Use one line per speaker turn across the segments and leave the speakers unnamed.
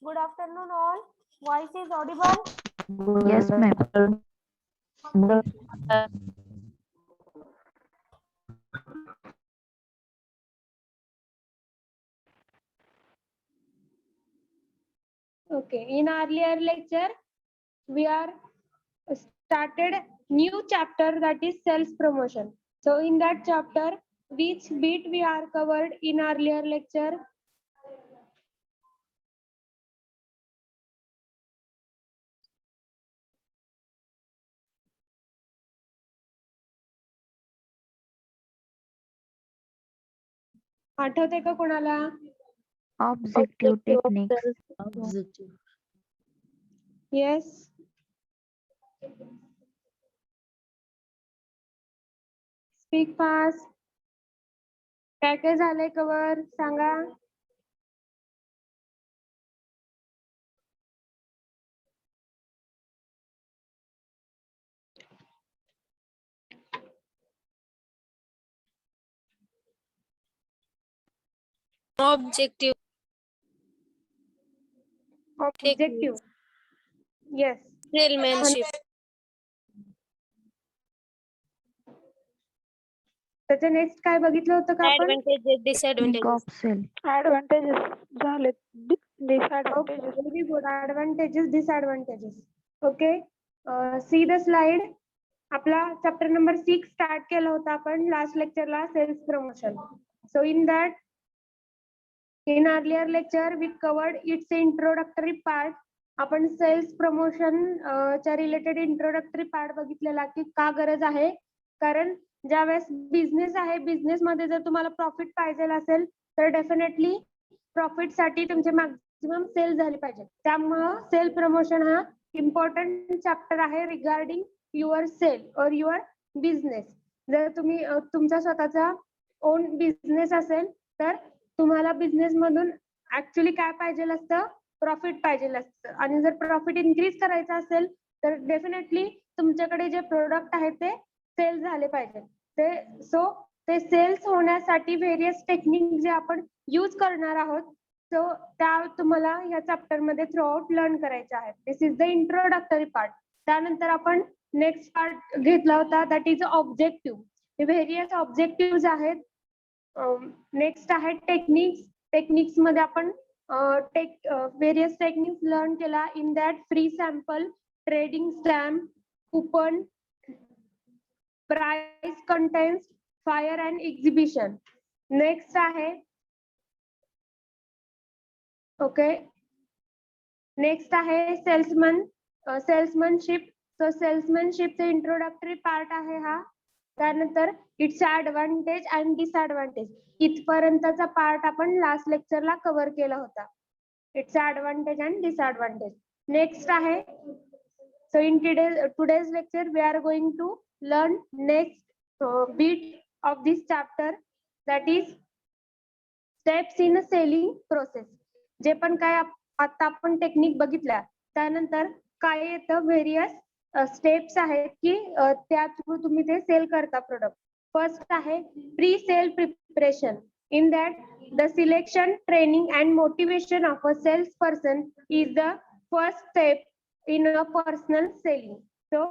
Good afternoon, all. Voice is audible.
Yes, ma'am.
Okay. In earlier lecture, we are started new chapter, that is sales promotion. So in that chapter, which bit we are covered in earlier lecture? आठवते का कोणाला?
Objective techniques.
Objective.
Yes. Speak fast. काय काय झालंय cover सांगा.
Objective.
Objective. Yes.
Salesmanship.
त्याच्या next काय बघितलं होतं का आपण?
Advantages,
Technique
disadvantages.
of sale.
Advantages झाले disadvantages.
Very good. Advantages, disadvantages. Okay. See the slide. आपला चॅप्टर नंबर 6 स्टार्ट केला होता आपण लास्ट लेक्चरला, sales promotion. So in that, in earlier lecture we covered its introductory part. आपण sales promotion च्या related introductory part बघितलेला की का गरज आहे. कारण ज्यावेळेस बिझनेस आहे, बिझनेस मध्ये जर तुम्हाला प्रॉफिट पाहिजे असेल तर डेफिनेटली प्रॉफिट साठी तुमचे मॅक्सिमम सेल झाले पाहिजे. त्यामुळं सेल प्रमोशन हा इम्पॉर्टंट चॅप्टर आहे रिगार्डिंग युअर सेल और युअर बिझनेस. जर तुम्ही तुमचा स्वतःचा ओन बिझनेस असेल तर तुम्हाला बिझनेस मधून ऍक्च्युली काय पाहिजे असतं, प्रॉफिट पाहिजे असतं. आणि जर प्रॉफिट इन्क्रीज करायचं असेल तर डेफिनेटली तुमच्याकडे जे प्रोडक्ट आहेत ते सेल झाले पाहिजे. ते सेल्स होण्यासाठी व्हेरियस टेक्निक जे आपण यूज करणार आहोत, सो त्या तुम्हाला या चॅप्टर मध्ये थ्रू आउट लर्न करायचे आहेत. This is the introductory part. त्यानंतर आपण नेक्स्ट पार्ट घेतला होता, that is objective. Various objective आहेत. नेक्स्ट आहे टेक्निक्स. टेक्निक्स मध्ये आपण व्हेरियस टेक्निक्स लर्न केला. In that free sample, trading stamp, coupon, price contents, fire and exhibition. Next आहे ओके, नेक्स्ट आहे सेल्समनशिप. सो सेल्समनशिपचे इंट्रोडक्टरी पार्ट आहे हा. त्यानंतर इट्स ऍडव्हान्टेज अँड डिसएडव्हान्टेज. इथपर्यंतचा पार्ट आपण लास्ट लेक्चरला कव्हर केला होता. Its advantage and disadvantage. Next आहे, so in today's lecture we are going to learn next bit of this chapter, that is steps in a selling process. जे पण काय आता आपण टेक्निक बघितल्या त्यानंतर काय येतं, व्हेरियस स्टेप्स आहेत की त्या थ्रू तुम्ही ते सेल करता प्रोडक्ट. फर्स्ट आहे pre sale preparation. In that the selection, training and motivation of a sales person is the first step in a personal selling. So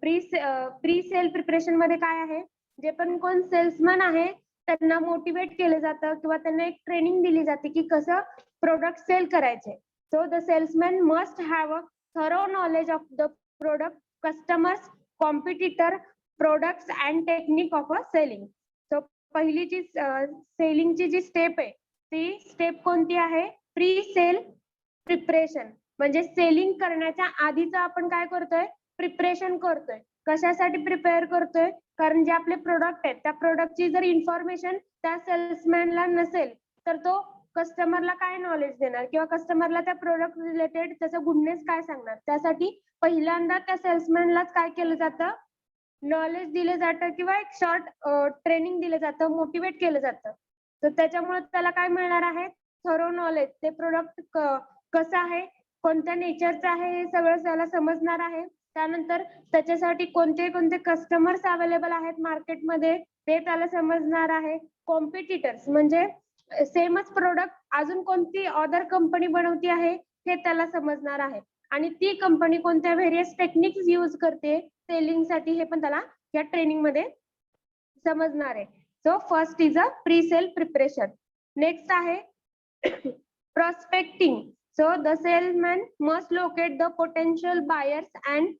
pre sale preparation मध्ये काय आहे, जे पण कोण सेल्समन आहे त्यांना मोटिवेट केलं जातं किंवा त्यांना एक ट्रेनिंग दिली जाते की कसं प्रोडक्ट सेल करायचे. So the salesman must have a thorough knowledge of the product, customers, competitor, products and technique of a selling. So पहिली जी सेलिंगची जी स्टेप आहे ती स्टेप कोणती आहे, प्री सेल प्रिपरेशन. म्हणजे सेलिंग करण्याच्या आधीच आपण काय करतोय, प्रिपरेशन करतोय. कशासाठी प्रिपेअर करतोय, कारण जे आपले प्रोडक्ट आहेत त्या प्रोडक्टची जर इन्फॉर्मेशन त्या सेल्समॅनला नसेल तर तो कस्टमरला काय नॉलेज देणार किंवा कस्टमरला त्या प्रोडक्ट रिलेटेड त्याचा गुडनेस काय सांगणार. त्यासाठी पहिल्यांदा त्या सेल्समॅनलाच काय केलं जातं, नॉलेज दिलं जातं किंवा एक शॉर्ट ट्रेनिंग दिलं जातं, मोटिवेट केलं जातं. तर त्याच्यामुळे त्याला काय मिळणार आहे, थरो नॉलेज. ते प्रोडक्ट कसं आहे, कोणत्या नेचरचं आहे हे सगळं त्याला समजणार आहे. त्यानंतर त्याच्यासाठी कोणते कोणते कस्टमर्स अवेलेबल आहेत मार्केटमध्ये ते त्याला समजणार आहे. कॉम्पिटिटर्स म्हणजे सेमच प्रोडक्ट अजून कोणती अदर कंपनी बनवती आहे हे त्याला समजणार आहे. आणि ती कंपनी कोणत्या व्हेरियस टेक्निक्स यूज करते सेलिंग साठी हे पण त्याला या ट्रेनिंग मध्ये समजणार आहे. So first is a pre sale preparation. Next आहे prospecting. So the salesman must locate the potential buyers and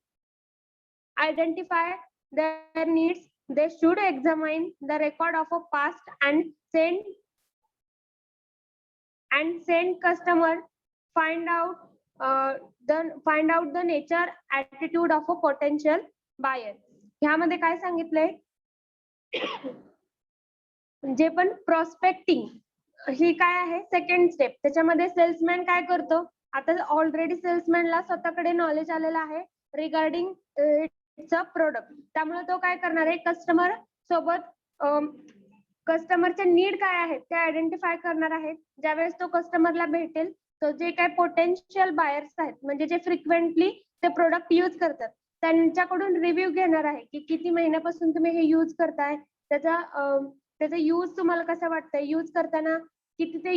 identify their needs. They should examine the record of a past and send customer, find out the nature, attitude of a potential buyer. ह्यामध्ये काय सांगितलंय जे पण prospecting ही काय आहे second step. त्याच्यामध्ये salesman काय करतो, आता ऑलरेडी सेल्समॅनला स्वतःकडे नॉलेज आलेलं आहे रिगार्डिंग इट्स अ प्रोडक्ट. त्यामुळे तो काय करणार आहे कस्टमर सोबत कस्टमरचे नीड काय आहेत ते आयडेंटिफाय करणार आहे. ज्यावेळेस तो कस्टमरला भेटेल तो जे काय पोटेन्शियल बायर्स आहेत म्हणजे जे फ्रिक्वेंटली ते प्रोडक्ट यूज करतात त्यांच्याकडून रिव्ह्यू घेणार आहे की किती महिन्यापासून तुम्ही हे यूज करताय, त्याचा यूज तुम्हाला कसं वाटतंय, यूज करताना किती ते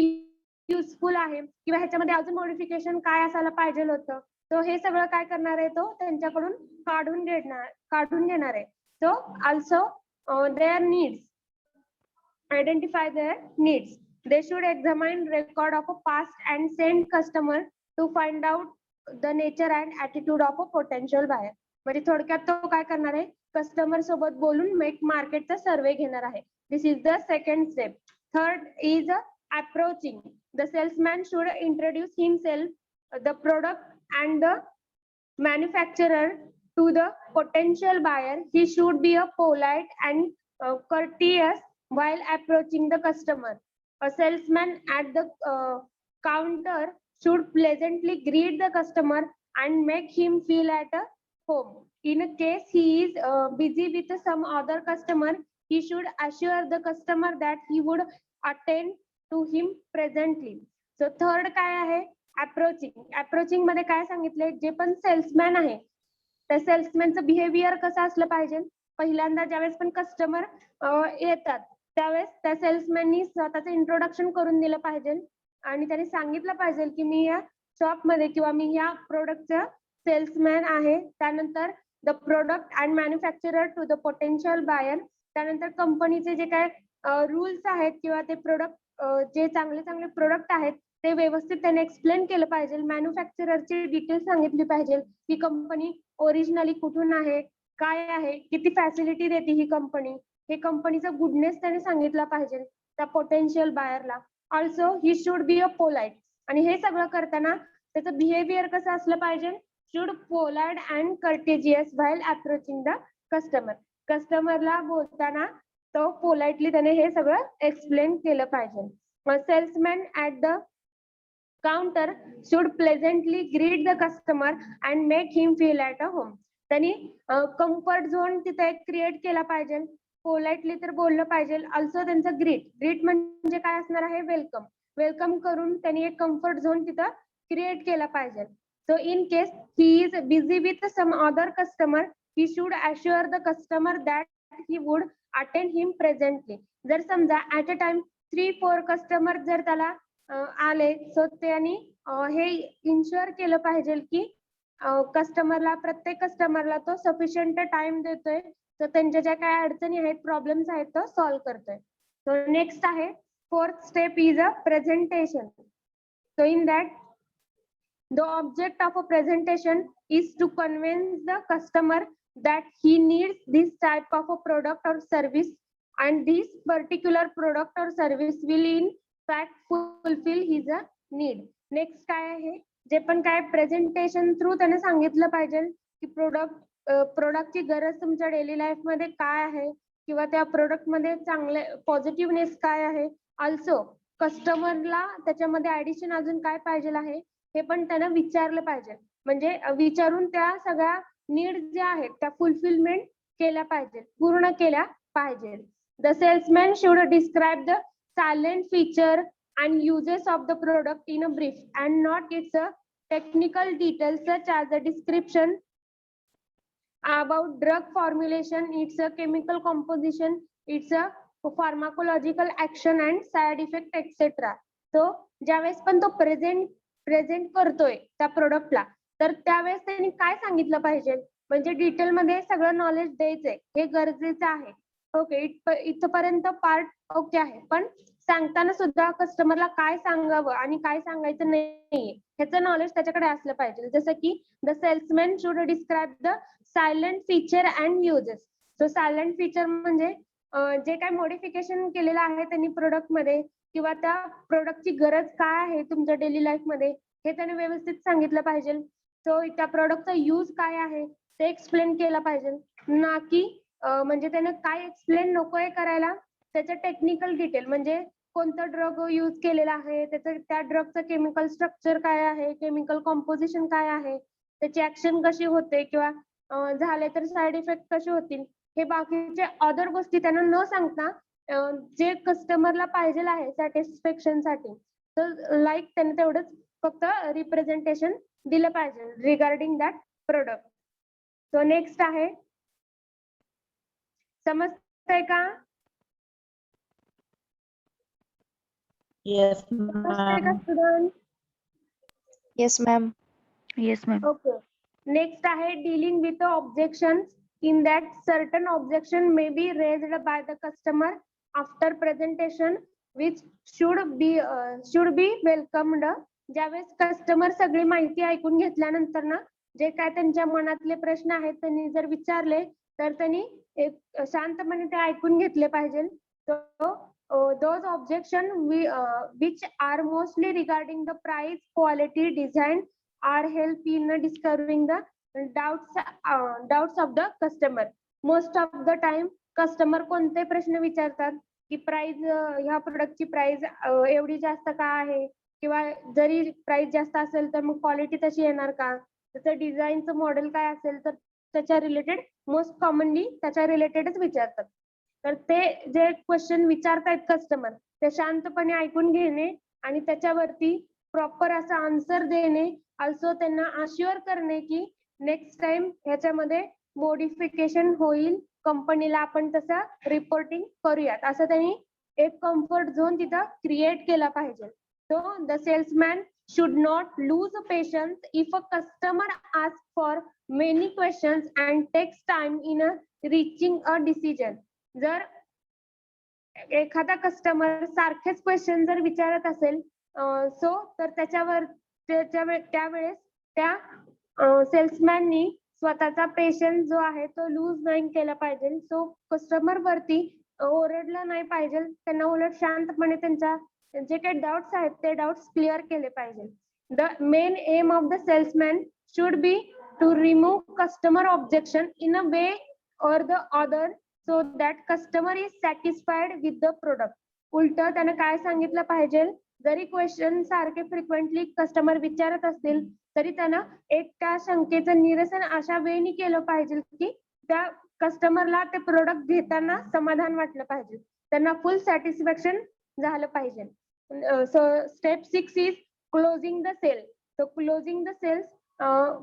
युजफुल आहे किंवा ह्याच्यामध्ये अजून मॉडिफिकेशन काय असायला पाहिजे होतं. तो हे सगळं काय करणार आहे तो त्यांच्याकडून काढून घेणार आहे. So also their needs, identify their needs. They should examine record of a past and send customer to find out the nature and attitude of a potential buyer. म्हणजे थोडक्यात तो काय करणार आहे कस्टमर सोबत बोलून मार्केटचा सर्वे घेणार आहे. This is the second step. Third is approaching. The salesman should introduce himself, the product, and the manufacturer to the potential buyer. He should be a polite and courteous while approaching the customer. A salesman at the counter should pleasantly greet the customer and make him feel at home. In a case he is busy with some other customer, he should assure the customer that he would attend to him presently. So third काय आहे approaching. Approaching मध्ये काय सांगितलंय जे पण salesman आहे त्या सेल्समॅनचं behaviour कसं असलं पाहिजे. पहिल्यांदा ज्यावेळेस पण कस्टमर येतात त्यावेळेस त्या सेल्समॅननी स्वतःचं इंट्रोडक्शन करून दिलं पाहिजे आणि त्यांनी सांगितलं पाहिजे की मी या शॉप मध्ये किंवा मी या प्रोडक्टचा सेल्समॅन आहे. त्यानंतर the product and manufacturer to the potential buyer. त्यानंतर कंपनीचे जे काय रूल्स आहेत किंवा ते प्रोडक्ट जे चांगले चांगले प्रोडक्ट आहेत ते व्यवस्थित त्याने एक्सप्लेन केलं पाहिजे. मॅन्युफॅक्चररची डिटेल सांगितली पाहिजे ही कंपनी ओरिजिनली कुठून आहे, काय आहे, किती फॅसिलिटी देते ही कंपनी, हे कंपनीचा गुडनेस त्याने सांगितला पाहिजे त्या पोटेन्शियल बायरला. Also he should be a polite. आणि हे सगळं करताना त्याचं बिहेवियर कसं असलं पाहिजे, should polite and courteous while approaching the customer. कस्टमरला बोलताना तो पोलाइटली त्याने हे सगळं एक्सप्लेन केलं पाहिजे. Salesman at the counter should pleasantly greet the customer and make him feel at a home. त्यांनी कम्फर्ट झोन तिथे एक क्रिएट केला पाहिजे. पोलाइटली तर बोललं पाहिजे. ऑल्सो त्यांचं ग्रीट म्हणजे काय असणार आहे वेलकम करून त्यांनी एक कम्फर्ट झोन तिथं क्रिएट केला पाहिजे. So in case he is busy with some other customer, he should assure the customer that he would attend him presently. जर समजा at a time 3-4 कस्टमर जर त्याला आले सो त्यांनी हे इन्शुअर केलं पाहिजे की प्रत्येक कस्टमरला तो सफिशियंट टाइम देतोय, तर त्यांच्या ज्या काय अडचणी आहेत प्रॉब्लेम्स आहेत तो सॉल्व्ह करतोय. सो नेक्स्ट आहे fourth step is a presentation. So in that the object of a presentation is to convince the customer that he needs this type of a product or service and this particular product or service will in fact fulfill his need. Next काय आहे जे पण काय presentation through त्याने सांगितलं पाहिजे की प्रोडक्टची गरज तुमच्या डेली लाईफ मध्ये काय आहे किंवा त्या प्रोडक्ट मध्ये चांगले पॉझिटिव्हनेस काय आहे. ऑल्सो कस्टमरला त्याच्यामध्ये ऍडिशन अजून काय पाहिजे आहे हे पण त्यानं विचारलं पाहिजे. म्हणजे विचारून त्या सगळ्या नीड ज्या आहेत त्या फुलफिलमेंट केल्या पाहिजे, पूर्ण केल्या पाहिजे. The salesman should describe the silent feature and uses of the product in a brief and not its technical details such as the description about drug formulation, its chemical composition, its pharmacological action and side effect etc. So ज्यावेळेस पण तो present present करतोय त्या प्रोडक्टला, तर त्यावेळेस त्यांनी काय सांगितलं पाहिजे, म्हणजे डिटेलमध्ये सगळं नॉलेज द्यायचंय, हे गरजेचं आहे. ओके, इथपर्यंत पार्ट ओके आहे. पण सांगताना सुद्धा कस्टमरला काय सांगावं आणि काय सांगायचं नाहीये ह्याचं नॉलेज त्याच्याकडे असलं पाहिजे. जसं की the salesman should describe the silent feature and uses. So silent feature म्हणजे जे काय मॉडिफिकेशन केलेलं आहे त्यांनी प्रोडक्ट मध्ये किंवा त्या प्रोडक्टची गरज काय आहे तुमच्या डेली लाईफ मध्ये हे त्याने व्यवस्थित सांगितलं पाहिजे. सो त्या प्रोडक्टचा यूज काय आहे ते एक्सप्लेन केलं पाहिजे, ना की म्हणजे त्याने काय एक्सप्लेन नकोय करायला, त्याचं टेक्निकल डिटेल म्हणजे कोणतं ड्रग यूज केलेला आहे, त्याचं त्या ड्रगचं केमिकल स्ट्रक्चर काय आहे, केमिकल कॉम्पोजिशन काय आहे, त्याची ऍक्शन कशी होते किंवा झाले तर साईड इफेक्ट कसे होतील, हे बाकीचे अदर गोष्टी त्यांना न सांगता जे कस्टमरला पाहिजे आहे सॅटिस्फॅक्शन साठी, तर लाईक त्यांनी तेवढंच फक्त रिप्रेझेंटेशन दिलं पाहिजे regarding that product. So next आहे, समजतंय का?
Yes,
समजतंय का
ma'am.
Student?
Yes, ma'am. Yes, ma'am.
Okay. Next आहे dealing with the objections. In that certain objection may be raised by the customer after presentation, which should be welcomed. ज्यावेळेस customer सगळी माहिती ऐकून घेतल्यानंतर ना, जे काय त्यांच्या मनातले प्रश्न आहेत त्यांनी जर विचारले तर त्यांनी एक शांतपणे ते ऐकून घेतले पाहिजे. Those objections which are mostly regarding the price, quality, design are help in discovering the doubts of the customer. Most of the time customer कोणते प्रश्न विचारतात की प्राइस, ह्या प्रोडक्टची प्राइस एवढी जास्त का आहे, किंवा जरी प्राइस जास्त असेल तर मग क्वालिटी तशी येणार का, त्याचं डिझाईनचं मॉडेल काय असेल तर त्याच्या रिलेटेड मोस्ट कॉमनली त्याच्या रिलेटेडच विचारतात. तर ते जे क्वेश्चन विचारतायत कस्टमर ते शांतपणे ऐकून घेणे आणि त्याच्यावरती प्रॉपर असा आन्सर देणे, अल्सो त्यांना अश्युअर करणे की नेक्स्ट टाइम ह्याच्यामध्ये मॉडिफिकेशन होईल, कंपनीला आपण तसं रिपोर्टिंग करूयात, असं त्यांनी एक कम्फर्ट झोन तिथं क्रिएट केला पाहिजे. So the salesman should not lose patience if a customer asks for many questions and takes time in reaching a decision. जर एखादा कस्टमर सारखेच क्वेश्चन जर विचारत असेल सो तर त्यावेळेस त्या सेल्समॅननी स्वतःचा पेशन्स जो आहे तो लूज नाही केला पाहिजे. सो कस्टमर वरती ओरडलं नाही पाहिजे, त्यांना उलट शांतपणे त्यांच्या जे काही डाउट्स आहेत ते डाउट्स क्लिअर केले पाहिजे. The main aim of the salesman should be to remove customer objection in a way or the other so that customer is satisfied with the product. उलट त्यानं काय सांगितलं पाहिजे, जरी क्वेश्चन सारखे फ्रिक्वेंटली कस्टमर विचारत असतील तरी त्यानं एक त्या शंकेचं निरसन अशा वेळी केलं पाहिजे की त्या कस्टमरला ते प्रोडक्ट घेताना समाधान वाटलं पाहिजे, त्यांना फुल सॅटिस्फॅक्शन झालं पाहिजे. So step 6 is closing the sale. So closing the sales,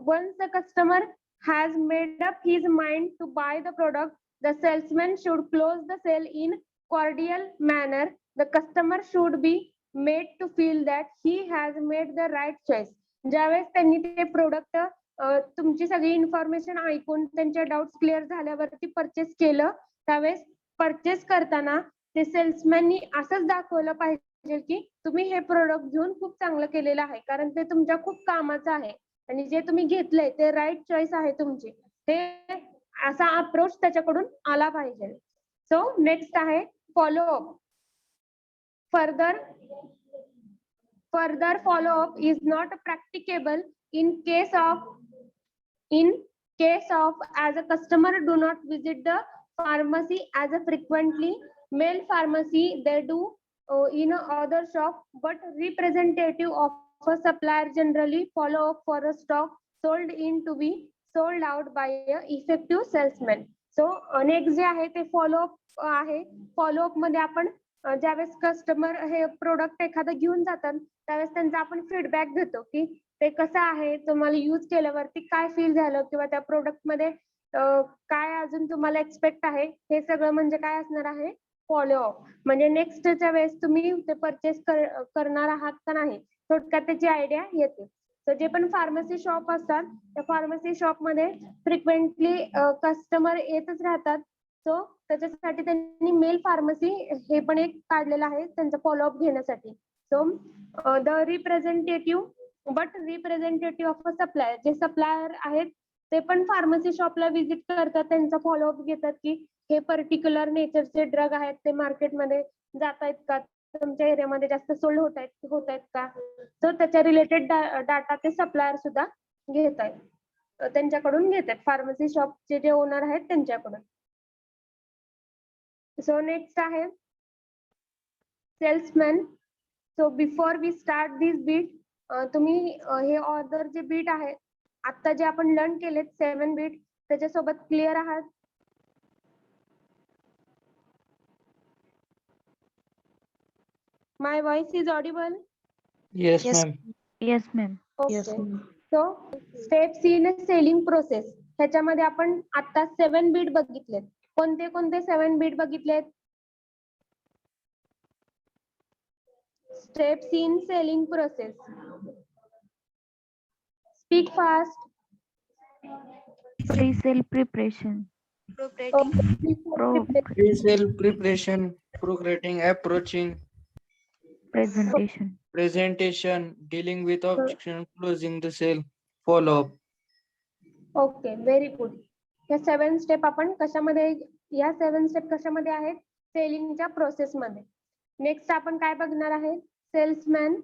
once the customer has made up his mind to buy the product, the salesman should close the sale in cordial manner. The customer should be made to feel that he has made the right choice. ज्यावेळेस त्यांनी ते product तुमची सगळी information ऐकून त्यांचे doubts clear झाल्यावरती purchase केलं, त्यावेळेस परचेस करताना ते सेल्समॅननी असंच दाखवलं पाहिजे की तुम्ही हे प्रोडक्ट घेऊन खूप चांगलं केलेलं आहे, कारण ते तुमच्या खूप कामाचं आहे आणि जे तुम्ही घेतलंय ते राईट चॉईस आहे तुमची, ते असा अप्रोच त्याच्याकडून आला पाहिजे. सो नेक्स्ट आहे follow up. Further follow up is not practicable in case of as a customer do not visit the pharmacy as a frequently. Male pharmacy they do in a other shop, but representative of a supplier generally follow up for a stock sold in to be sold out by a effective salesman. So next जे आहे ते follow up आहे. Follow up मध्ये आपण ज्यावेळेस customer हे product एखादं घेऊन जातात त्यावेळेस त्यांचा आपण फीडबॅक घेतो की ते कसं आहे, तुम्हाला यूज केल्यावरती काय फील झालं किंवा त्या प्रोडक्ट मध्ये काय अजून तुम्हाला एक्सपेक्ट आहे, हे सगळं म्हणजे काय असणार आहे फॉलोअप म्हणजे नेक्स्टच्या वेळेस तुम्ही ते परचेस करणार आहात का नाही, थोडक्यात त्याची आयडिया येते. तर जे पण फार्मसी शॉप असतात त्या फार्मसी शॉप मध्ये फ्रिक्वेंटली कस्टमर येतच राहतात. सो त्याच्यासाठी त्यांनी मेल फार्मसी हे पण एक काढलेलं आहे त्यांचा फॉलोअप घेण्यासाठी. So the representative of a supplier, जे सप्लायर आहेत ते पण फार्मसी शॉपला व्हिजिट करतात, त्यांचा फॉलोअप घेतात की हे पर्टिक्युलर नेचरचे ड्रग आहेत ते मार्केटमध्ये जात आहेत का, तुमच्या एरियामध्ये जास्त सोल्ड होत आहेत का. तर त्याच्या रिलेटेड डाटा ते सप्लायर सुद्धा घेत आहेत, त्यांच्याकडून घेत आहेत फार्मसी शॉपचे जे ओनर आहेत त्यांच्याकडून. सो नेक्स्ट आहे salesman. So before we start this beat, तुम्ही हे ऑर्डर जे बीट आहे आता जे आपण लर्न केलेत 7 बीट त्याच्यासोबत क्लिअर आहात? My voice is audible?
Yes,
Yes.
ma'am.
Yes, ma'am.
Yes,
okay.
ma'am.
So steps in selling process ह्याच्यामध्ये आपण आता 7 बीट बघितलेत. कोणते कोणते 7 बीट बघितलेत? Steps in selling process. Speak fast.
Pre-sale preparation.
Pre-sale preparation, procreating, approaching,
Presentation.
presentation, dealing with objection, closing the sale, follow-up.
Okay, very good. या 7 step आपण कशामध्ये, या 7 स्टेप कशामध्ये आहेत? सेलिंगच्या प्रोसेस मध्ये. नेक्स्ट आपण काय बघणार आहे? सेल्समॅन.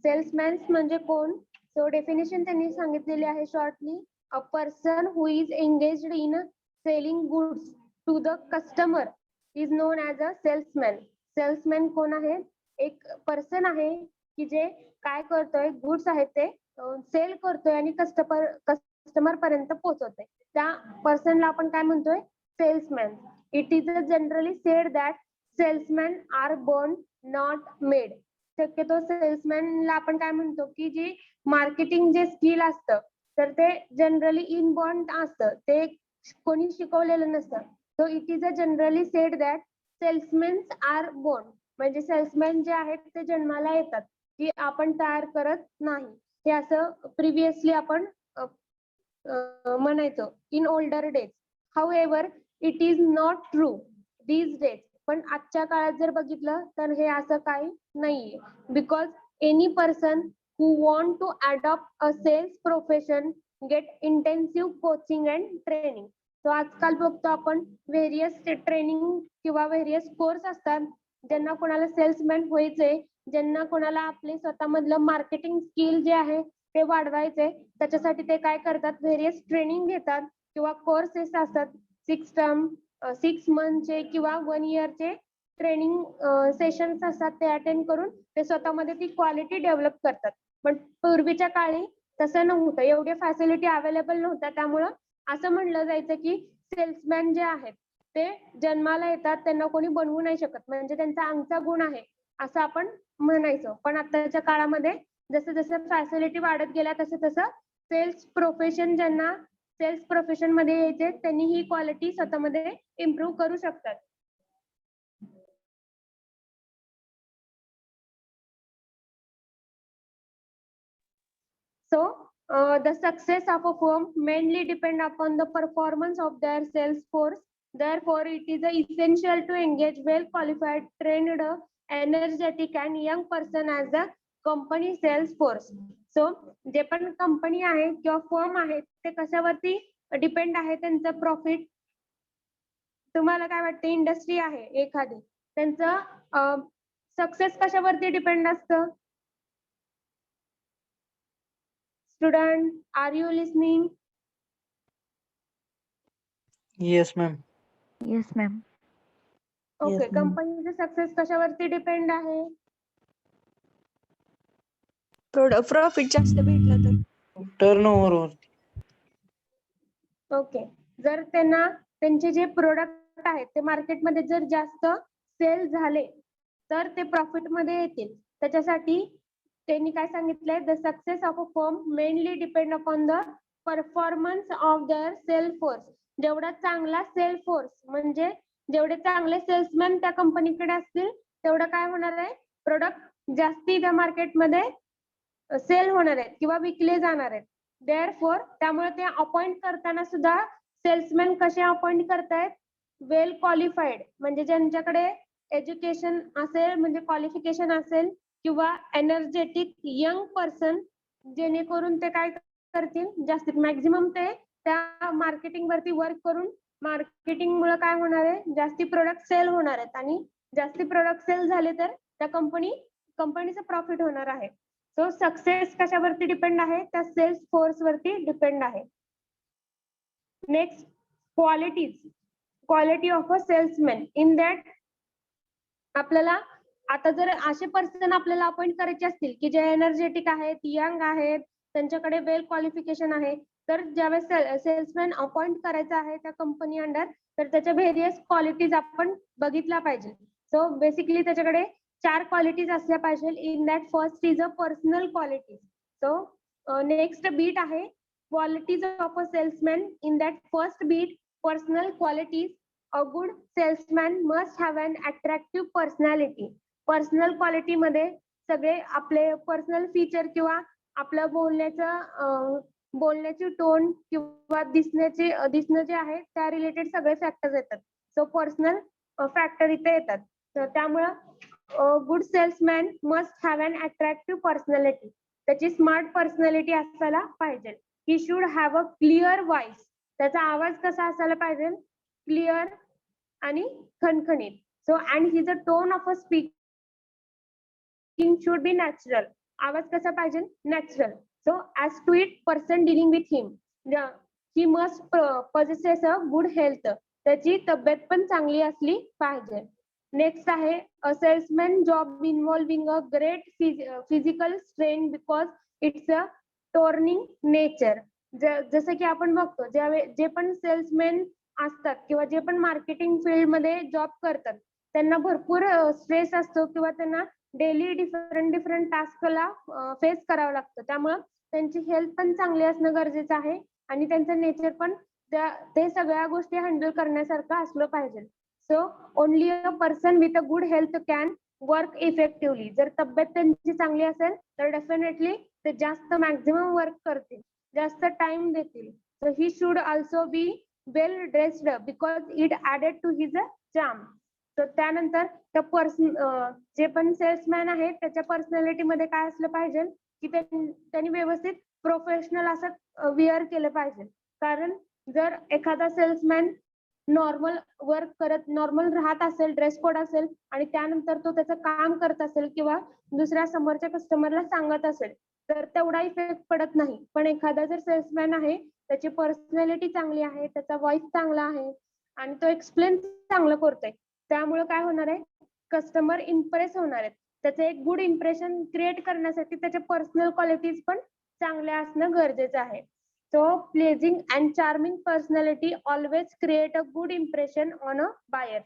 सेल्समॅन म्हणजे कोण? सो डेफिनेशन त्यांनी सांगितलेली आहे shortly. A person who is engaged in selling goods to the customer is known as a salesman. Salesman कोण आहे? एक पर्सन आहे की जे काय करतोय, गुड्स आहेत ते सेल करतोय आणि कस्टमर पर्यंत पोहोचवतोय, त्या पर्सनला आपण काय म्हणतोय? Salesman. It is generally said that salesman are born not made. शक्यतो सेल्समॅनला आपण काय म्हणतो की जी मार्केटिंग जे स्किल असतं तर ते जनरली इनबॉर्न असतं, ते कोणी शिकवलेलं नसतं. So it is a generally said that salesmans are born, म्हणजे सेल्समॅन जे आहेत ते जन्माला येतात, की आपण तयार करत नाही. हे असं प्रिव्हियसली आपण म्हणायचो in older days. However it is not true these days. पण आजच्या काळात जर बघितलं तर हे असं काही नाहीये. Because any person who want to adopt a sales profession get intensive coaching and training. तो आजकाल बघतो आपण व्हेरियस ट्रेनिंग किंवा व्हेरियस कोर्स असतात, ज्यांना कोणाला सेल्समॅन व्हायचंय, ज्यांना कोणाला आपले स्वतःमधलं मार्केटिंग स्किल जे आहे ते वाढवायचे, त्याच्यासाठी ते काय करतात? व्हेरियस ट्रेनिंग घेतात किंवा कोर्सेस असतात 6 मंथचे किंवा 1 इयरचे ट्रेनिंग सेशन्स असतात, ते अटेंड करून ते स्वतःमध्ये ती क्वालिटी डेव्हलप करतात. पण पूर्वीच्या काळी तसं नव्हतं, एवढे फॅसिलिटी अवेलेबल नव्हत्या. त्यामुळं असं म्हणलं जायचं की सेल्समॅन जे आहेत ते जन्माला येतात, त्यांना कोणी बनवू नाही शकत, म्हणजे त्यांचा अंगचा गुण आहे असं आपण म्हणायचो. पण आताच्या काळामध्ये जसं जसं फॅसिलिटी वाढत गेल्या तसं तसं ज्यांना सेल्स प्रोफेशन मध्ये यायचे त्यांनी ही क्वालिटी स्वतःमध्ये इम्प्रूव्ह करू शकतात. So, the success of a firm mainly depend upon the performance of their sales force. Therefore, it is essential to engage well-qualified, trained, energetic, and young person as the company sales force. So, जे पण company आहे किंवा firm आहे ते कशावरती depend आहे त्यांचं profit? तुम्हाला काय वाटतं? इंडस्ट्री आहे एखादी, त्यांचं सक्सेस कशावरती डिपेंड असतं? Student, are you listening?
Yes, ma'am.
Yes, ma'am.
Okay, कंपनीचं सक्सेस कशावरती डिपेंड आहे?
प्रॉफिट जास्त भेटलं तर.
Turnover वरती.
ओके, जर त्यांना त्यांचे जे प्रोडक्ट आहेत ते मार्केटमध्ये जर जास्त सेल झाले तर ते प्रॉफिट मध्ये येतील. त्याच्यासाठी त्यांनी काय सांगितलंय? The success of a firm mainly depend upon the performance of their sale force. जेवढा चांगला सेल फोर्स म्हणजे जेवढे चांगले सेल्समॅन त्या कंपनीकडे असतील तेवढं काय होणार आहे, प्रोडक्ट जास्ती त्या मार्केटमध्ये सेल होणार आहेत किंवा विकले जाणार आहेत. देअरफॉर त्यामुळे ते अपॉइंट करताना सुद्धा सेल्समॅन कसे अपॉइंट करतायत, वेल क्वालिफाईड म्हणजे ज्यांच्याकडे एज्युकेशन असेल म्हणजे क्वालिफिकेशन असेल किंवा एनर्जेटिक यंग पर्सन, जेणेकरून ते काय करतील, जास्तीत मॅक्झिमम ते त्या मार्केटिंग वरती वर्क करून मार्केटिंग मुळे काय होणार आहे, जास्ती प्रोडक्ट सेल होणार आहेत आणि जास्ती प्रोडक्ट सेल झाले तर त्या कंपनीचं प्रॉफिट होणार आहे. सो सक्सेस कशावरती डिपेंड आहे, त्या सेल्स फोर्स वरती डिपेंड आहे. Next quality of a salesman. In that आपल्याला आता जर असे पर्सन आपल्याला अपॉइंट करायचे असतील की जे एनर्जेटिक आहेत, यंग आहेत, त्यांच्याकडे वेल क्वालिफिकेशन आहे, तर ज्यावेळेस सेल्समॅन अपॉइंट करायचा आहे त्या कंपनी अंडर, तर त्याच्या व्हेरियस क्वालिटीज आपण बघितल्या पाहिजे. सो बेसिकली त्याच्याकडे 4 क्वालिटीज असल्या पाहिजे. In that first is a personal quality. So next bit आहे qualities of a salesman. In that first bit personal qualities. A good salesman must have an attractive personality. Personal quality मध्ये सगळे आपले personal feature किंवा आपलं बोलण्याची tone किंवा दिसणं जे आहे त्या रिलेटेड सगळे फॅक्टर्स येतात. सो पर्सनल फॅक्टर इथे येतात. तर त्यामुळं good salesman must have an attractive personality. त्याची स्मार्ट पर्सनॅलिटी असायला पाहिजे. He should have a clear voice. त्याचा आवाज कसा असायला पाहिजे, क्लिअर आणि खणखणीत. So and his a tone of a speaking should be natural. आवाज कसा पाहिजे, natural. So as to it person dealing with him, he must possesses a good health. त्याची तब्येत पण चांगली असली पाहिजे. नेक्स्ट आहे a salesman job involving a great physical strain because it's a touring nature. जसं की आपण बघतो जे पण सेल्समॅन असतात किंवा जे पण मार्केटिंग फील्ड मध्ये जॉब करतात त्यांना भरपूर स्ट्रेस असतो किंवा त्यांना डेली डिफरंट टास्कला फेस करावं लागतं. त्यामुळं त्यांची हेल्थ पण चांगली असणं गरजेचं आहे आणि त्यांचं नेचर पण ते सगळ्या गोष्टी हँडल करण्यासारखं असलं पाहिजे. So only a person with a good health can work effectively. जर तब्येत त्यांची चांगली असेल तर डेफिनेटली ते जास्त मॅक्झिमम वर्क करतील, जास्त टाइम देतील. So he should also be well dressed because it added to his charm. तर त्यानंतर जे पण सेल्समॅन आहे त्याच्या पर्सनॅलिटी मध्ये काय असलं पाहिजे की त्यांनी व्यवस्थित प्रोफेशनल असं वेअर केलं पाहिजे. कारण जर एखादा सेल्समॅन नॉर्मल वर्क करत नॉर्मल राहत असेल, ड्रेस कोड असेल आणि त्यानंतर तो त्याचं काम करत असेल किंवा दुसऱ्या समोरच्या कस्टमरला सांगत असेल तर तेवढा इफेक्ट पडत नाही. पण एखादा जर सेल्समॅन आहे, त्याची पर्सनॅलिटी चांगली आहे, त्याचा व्हॉइस चांगला आहे आणि तो एक्सप्लेन चांगलं करतोय, त्यामुळे काय होणार आहे, कस्टमर इम्प्रेस होणार आहेत. त्याचं एक गुड इम्प्रेशन क्रिएट करण्यासाठी त्याच्या पर्सनल क्वालिटीज पण चांगल्या असणं गरजेचं आहे. So pleasing and charming personality always create a good impression on a buyer.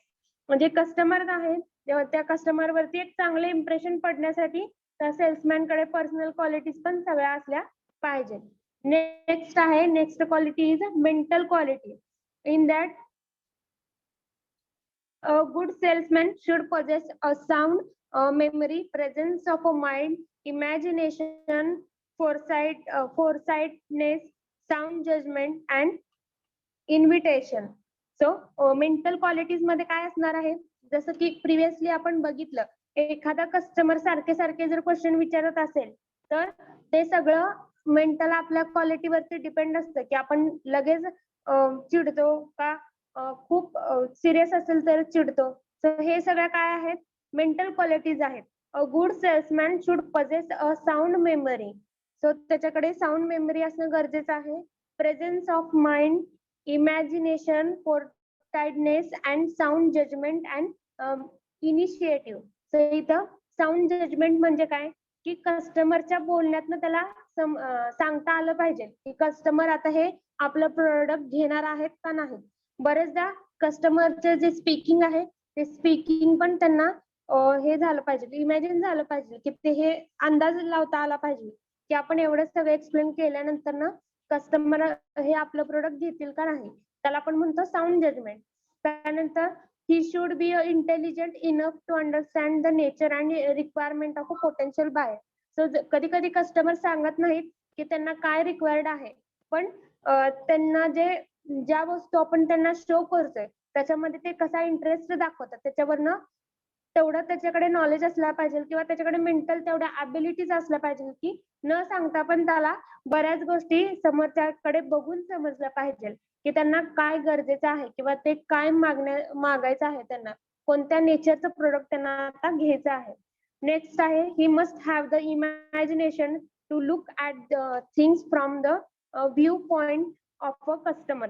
म्हणजे कस्टमर आहे तेव्हा त्या कस्टमर वरती एक चांगले इम्प्रेशन पडण्यासाठी त्या सेल्समॅन कडे पर्सनल क्वालिटीज पण सगळ्या असल्या पाहिजे. नेक्स्ट आहे next quality is mental quality. In that a good salesman should possess a sound memory, presence of a mind, imagination, foresightness, sound judgment and invitation. So mental qualities मध्ये काय असणार आहे, जसं की प्रिव्हियसली आपण बघितलं, एखादा कस्टमर सारखे जर क्वेश्चन विचारत असेल तर ते सगळं मेंटल आपल्या क्वालिटीवरती डिपेंड असतं की आपण लगेच चिडतो का, खूप सिरियस असेल तर चिडतो. तर हे सगळ्या काय आहेत, मेंटल क्वालिटीज आहेत. A good salesman should possess a sound memory. So त्याच्याकडे साऊंड मेमरी असणं गरजेचं आहे. Presence of mind, imagination, foresightness and sound judgement and initiative. So इथं साऊंड जजमेंट म्हणजे काय की कस्टमरच्या बोलण्यातनं त्याला सांगता आलं पाहिजे की कस्टमर आता हे आपलं प्रोडक्ट घेणार आहेत का नाही. बरेचदा कस्टमरचे जे स्पीकिंग आहे ते स्पीकिंग पण त्यांना हे झालं पाहिजे, इमॅजिन झालं पाहिजे की ते हे अंदाज लावता आला पाहिजे की आपण एवढं सगळं एक्सप्लेन केल्यानंतर ना कस्टमर हे आपलं प्रोडक्ट घेतील का नाही, त्याला आपण म्हणतो साऊंड जजमेंट. त्यानंतर he should be intelligent enough to understand the nature and requirement of a potential buyer. So कधी कधी कस्टमर सांगत नाहीत की त्यांना काय रिक्वायर्ड आहे, पण त्यांना ज्या वस्तू आपण त्यांना शो करतोय त्याच्यामध्ये ते कसा इंटरेस्ट दाखवतात त्याच्यावरनं तेवढं त्याच्याकडे नॉलेज असला पाहिजे किंवा त्याच्याकडे मेंटल तेवढ्या ॲबिलिटीज असल्या पाहिजे की न सांगता पण त्याला बऱ्याच गोष्टी समोरच्याकडे बघून समजल्या पाहिजे की त्यांना काय गरजेचं आहे किंवा ते काय मागायचं आहे, त्यांना कोणत्या नेचरचं प्रोडक्ट त्यांना आता घ्यायचं आहे. नेक्स्ट आहे he must have the imagination to look at things from the view point of a customer.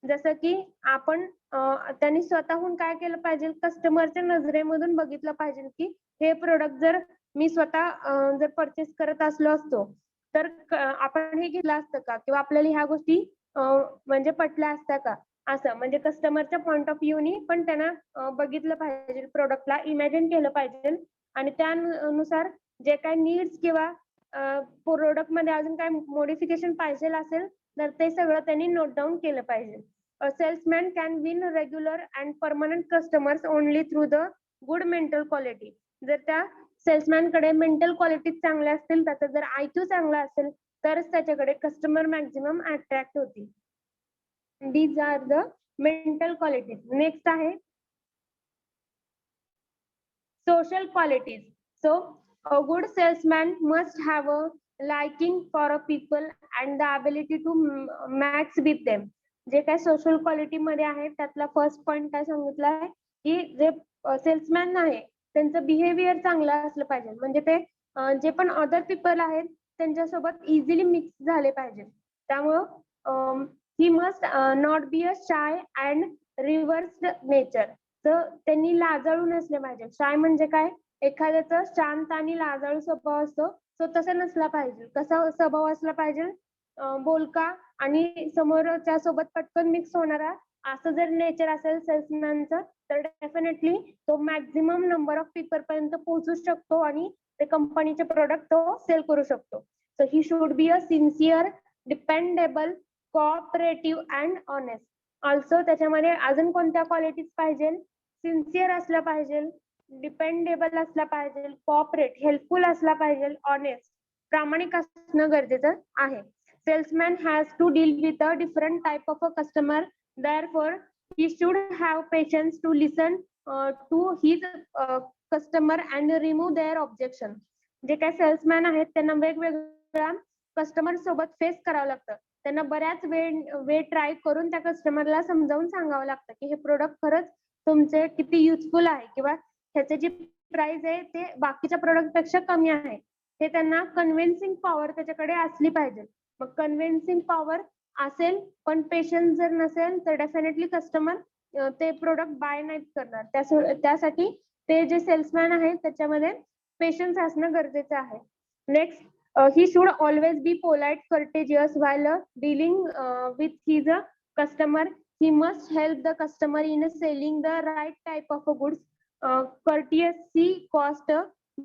जसं की आपण त्यांनी स्वतःहून काय केलं पाहिजे, कस्टमरच्या नजरेमधून बघितलं पाहिजे की हे प्रोडक्ट जर मी स्वतः जर परचेस करत असलो असतो तर आपण हे घेतलं असतं का किंवा आपल्याला ह्या गोष्टी म्हणजे पटल्या असत्या का, असं म्हणजे कस्टमरच्या पॉइंट ऑफ व्ह्यूनी पण त्यांना बघितलं पाहिजे, प्रोडक्टला इमॅजिन केलं पाहिजे आणि त्यानुसार जे काही नीड्स किंवा प्रोडक्ट मध्ये अजून काय मॉडिफिकेशन पाहिजे असेल तर ते सगळं त्यांनी नोट डाऊन केलं पाहिजे. A salesman can win regular and permanent customers only through the good mental quality. जर त्या सेल्समॅन कडे मेंटल क्वालिटीज चांगल्या असतील, त्याचा जर IQ चांगला असेल तरच त्याच्याकडे कस्टमर मॅक्झिमम अट्रॅक्ट होतील. These are the mental qualities. Next आहे social qualities. So a good salesman must have a liking for a people and the ability to match with them. जे काय सोशल क्वालिटी मध्ये आहे त्यातला first point काय सांगितलं आहे की जे सेल्समॅन आहे त्यांचं बिहेवियर चांगलं असलं पाहिजे, म्हणजे ते जे पण अदर पीपल आहेत त्यांच्यासोबत इझिली मिक्स झाले पाहिजे. त्यामुळं he must not be a shy and रिव्हर्स्ड nature. तर त्यांनी लाजाळू नसले पाहिजे. शाय म्हणजे काय, एखाद्याचा शांत आणि लाजाळू स्वभाव असतो, तो तसा नसला पाहिजे. कसा स्वभाव असला पाहिजे, बोलका आणि समोरच्या सोबत पटकन मिक्स होणारा, असं जर नेचर असेल सेल्समॅनचं तर डेफिनेटली तो मॅक्झिमम नंबर ऑफ पीपल पर्यंत पोहोचू शकतो आणि ते कंपनीचे प्रोडक्ट तो सेल करू शकतो. So he should be a sincere, dependable, cooperative and honest. Also त्याच्यामध्ये अजून कोणत्या क्वालिटीज पाहिजे, सिन्सिअर असला पाहिजे, डिपेंडेबल असला पाहिजे, कोऑपरेट हेल्पफुल असला पाहिजे, ऑनेस्ट प्रामाणिक असणं गरजेचं आहे. Salesman has to deal with a different type of a customer. Therefore, he should have patience to listen to his customer and remove their objection. जे काही सेल्समॅन आहेत त्यांना वेगवेगळ्या कस्टमर सोबत फेस करावं लागतं. त्यांना बऱ्याच वेळ ट्राय करून त्या कस्टमरला समजावून सांगावं लागतं की हे प्रोडक्ट खरंच तुमचे किती युजफुल आहे किंवा ह्याची जी प्राइस आहे ते बाकीच्या प्रोडक्ट पेक्षा कमी आहे. हे त्यांना कन्व्हिन्सिंग पॉवर त्याच्याकडे असली पाहिजे. मग कन्व्हिन्सिंग पॉवर असेल पण पेशन्स जर नसेल तर डेफिनेटली कस्टमर ते प्रोडक्ट बाय नाहीत करणार. त्यासाठी ते जे सेल्समॅन आहे त्याच्यामध्ये पेशन्स असणं गरजेचं आहे. Next, he should always be polite, courteous while dealing with his customer. He must help the customer in selling the right type of goods. Courtesy cost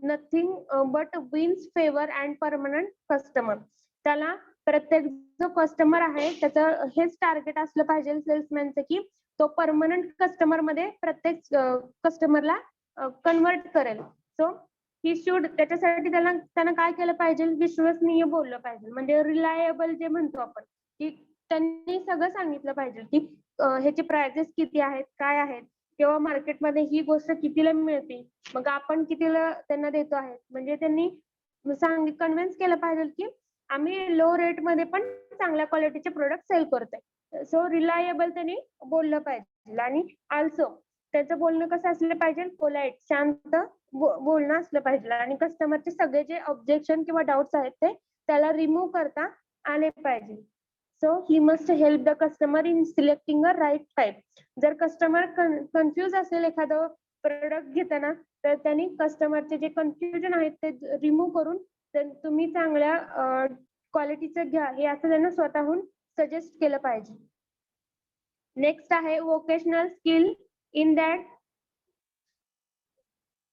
nothing but wins favor and permanent customer. त्याला प्रत्येक जो customer आहे त्याचं हेच target असलं पाहिजे सेल्समॅनचं की तो परमनंट कस्टमर मध्ये प्रत्येक कस्टमरला कन्वर्ट करेल. सो ही शुड, त्याच्यासाठी त्यानं काय केलं पाहिजे, विश्वसनीय बोललं पाहिजे, म्हणजे रिलायबल जे म्हणतो आपण की त्यांनी सगळं सांगितलं पाहिजे की ह्याचे प्राइसेस किती आहेत, काय आहेत किंवा मार्केटमध्ये ही गोष्ट कितीला मिळते, मग आपण कितीला त्यांना देतो आहे, म्हणजे त्यांनी कन्व्हिन्स केलं पाहिजे की आम्ही लो रेट मध्ये पण चांगल्या क्वालिटीचे प्रोडक्ट सेल करतोय. सो रिलायबल त्यांनी बोललं पाहिजे आणि ऑल्सो त्याचं बोलणं कसं असलं पाहिजे, पोलाइट, शांत बोलणं असलं पाहिजे आणि कस्टमरचे सगळे जे ऑब्जेक्शन किंवा डाऊट्स आहेत ते त्याला रिमूव्ह करता आले पाहिजे. So he must help the customer in selecting a right type. जर कस्टमर कन्फ्युज असेल एखादं प्रोडक्ट घेताना तर त्यांनी कस्टमरचे जे कन्फ्युजन आहेत ते रिमूव्ह करून तुम्ही चांगल्या क्वालिटीचं घ्या हे असं त्यांना स्वतःहून सजेस्ट केलं पाहिजे. नेक्स्ट आहे vocational skill. In that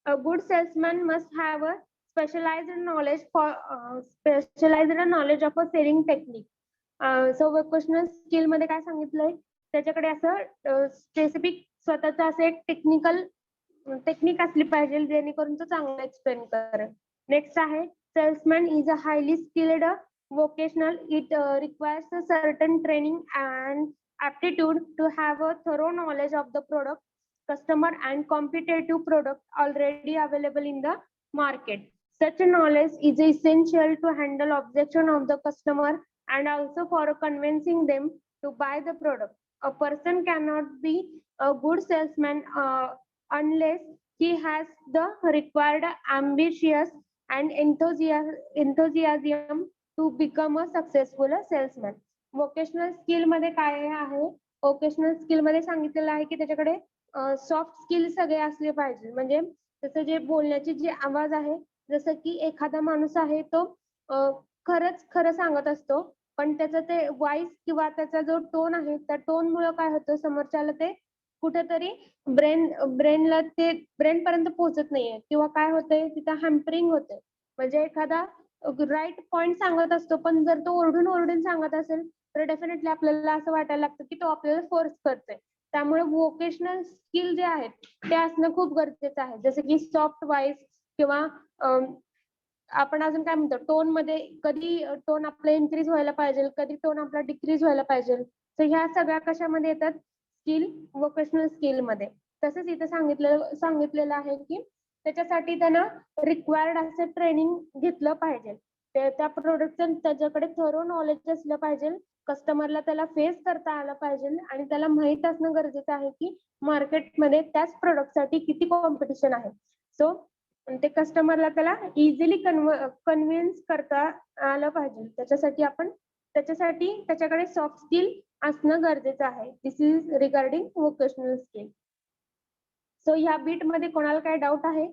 a good salesman must have a specialized knowledge of a selling technique. So vocational skill मध्ये काय सांगितलंय, त्याच्याकडे असं स्पेसिफिक स्वतःच असं एक टेक्निक असली पाहिजे जेणेकरून तो चांगला एक्सप्लेन करेल. नेक्स्ट आहे salesman is a highly skilled vocational. It requires a certain training and aptitude to have a thorough knowledge of the product, customer and competitive product already available in the market. Such knowledge is essential to handle objection of the customer and also for convincing them to buy the product. A person cannot be a good salesman unless he has the required ambitious and enthusiasm to become a successful salesman. Vocational skill मध्ये काय आहे, vocational skill मध्ये सांगितलेलं आहे की त्याच्याकडे soft skill सगळे असले पाहिजे. म्हणजे त्याचं जे बोलण्याची जी आवाज आहे, जसं की एखादा माणूस आहे तो खरंच खरं सांगत असतो, पण त्याचं ते व्हॉइस किंवा त्याचा जो टोन आहे, त्या टोन मुळे काय होतं, समोरच्याला ते कुठेतरी ब्रेन पर्यंत पोहोचत नाहीये किंवा काय होतंय तिथं हॅम्परिंग होते. म्हणजे एखादा राईट पॉइंट सांगत असतो, पण जर तो ओरडून सांगत असेल तर डेफिनेटली आपल्याला असं वाटायला लागतं की तो आपल्याला फोर्स करतोय. त्यामुळे वोकेशनल स्किल जे आहेत ते असणं खूप गरजेचं आहे. जसं की सॉफ्ट व्हॉइस किंवा आपण अजून काय म्हणतो, टोन मध्ये कधी टोन आपला इन्क्रीज व्हायला पाहिजे, कधी टोन आपला डिक्रीज व्हायला पाहिजे. तर ह्या सगळ्या कशामध्ये येतात, स्किल वोकेशनल स्किल मध्ये. तसंच इथं सांगितलेलं आहे की त्याच्यासाठी त्यांना रिक्वायर्ड असं ट्रेनिंग घेतलं पाहिजे. त्या प्रोडक्टचं त्याच्याकडे थरो नॉलेज असलं पाहिजे, कस्टमरला त्याला फेस करता आलं पाहिजे आणि त्याला माहित असणं गरजेचं आहे की मार्केटमध्ये त्याच प्रोडक्टसाठी किती कॉम्पिटिशन आहे. सो ते कस्टमरला त्याला इझिली कन्व्हिन्स करता आलं पाहिजे. त्याच्यासाठी त्याच्याकडे सॉफ्ट स्किल असणं गरजेचं आहे. This is regarding vocational skill. So ह्या बीट मध्ये कोणाला काय डाऊट आहे?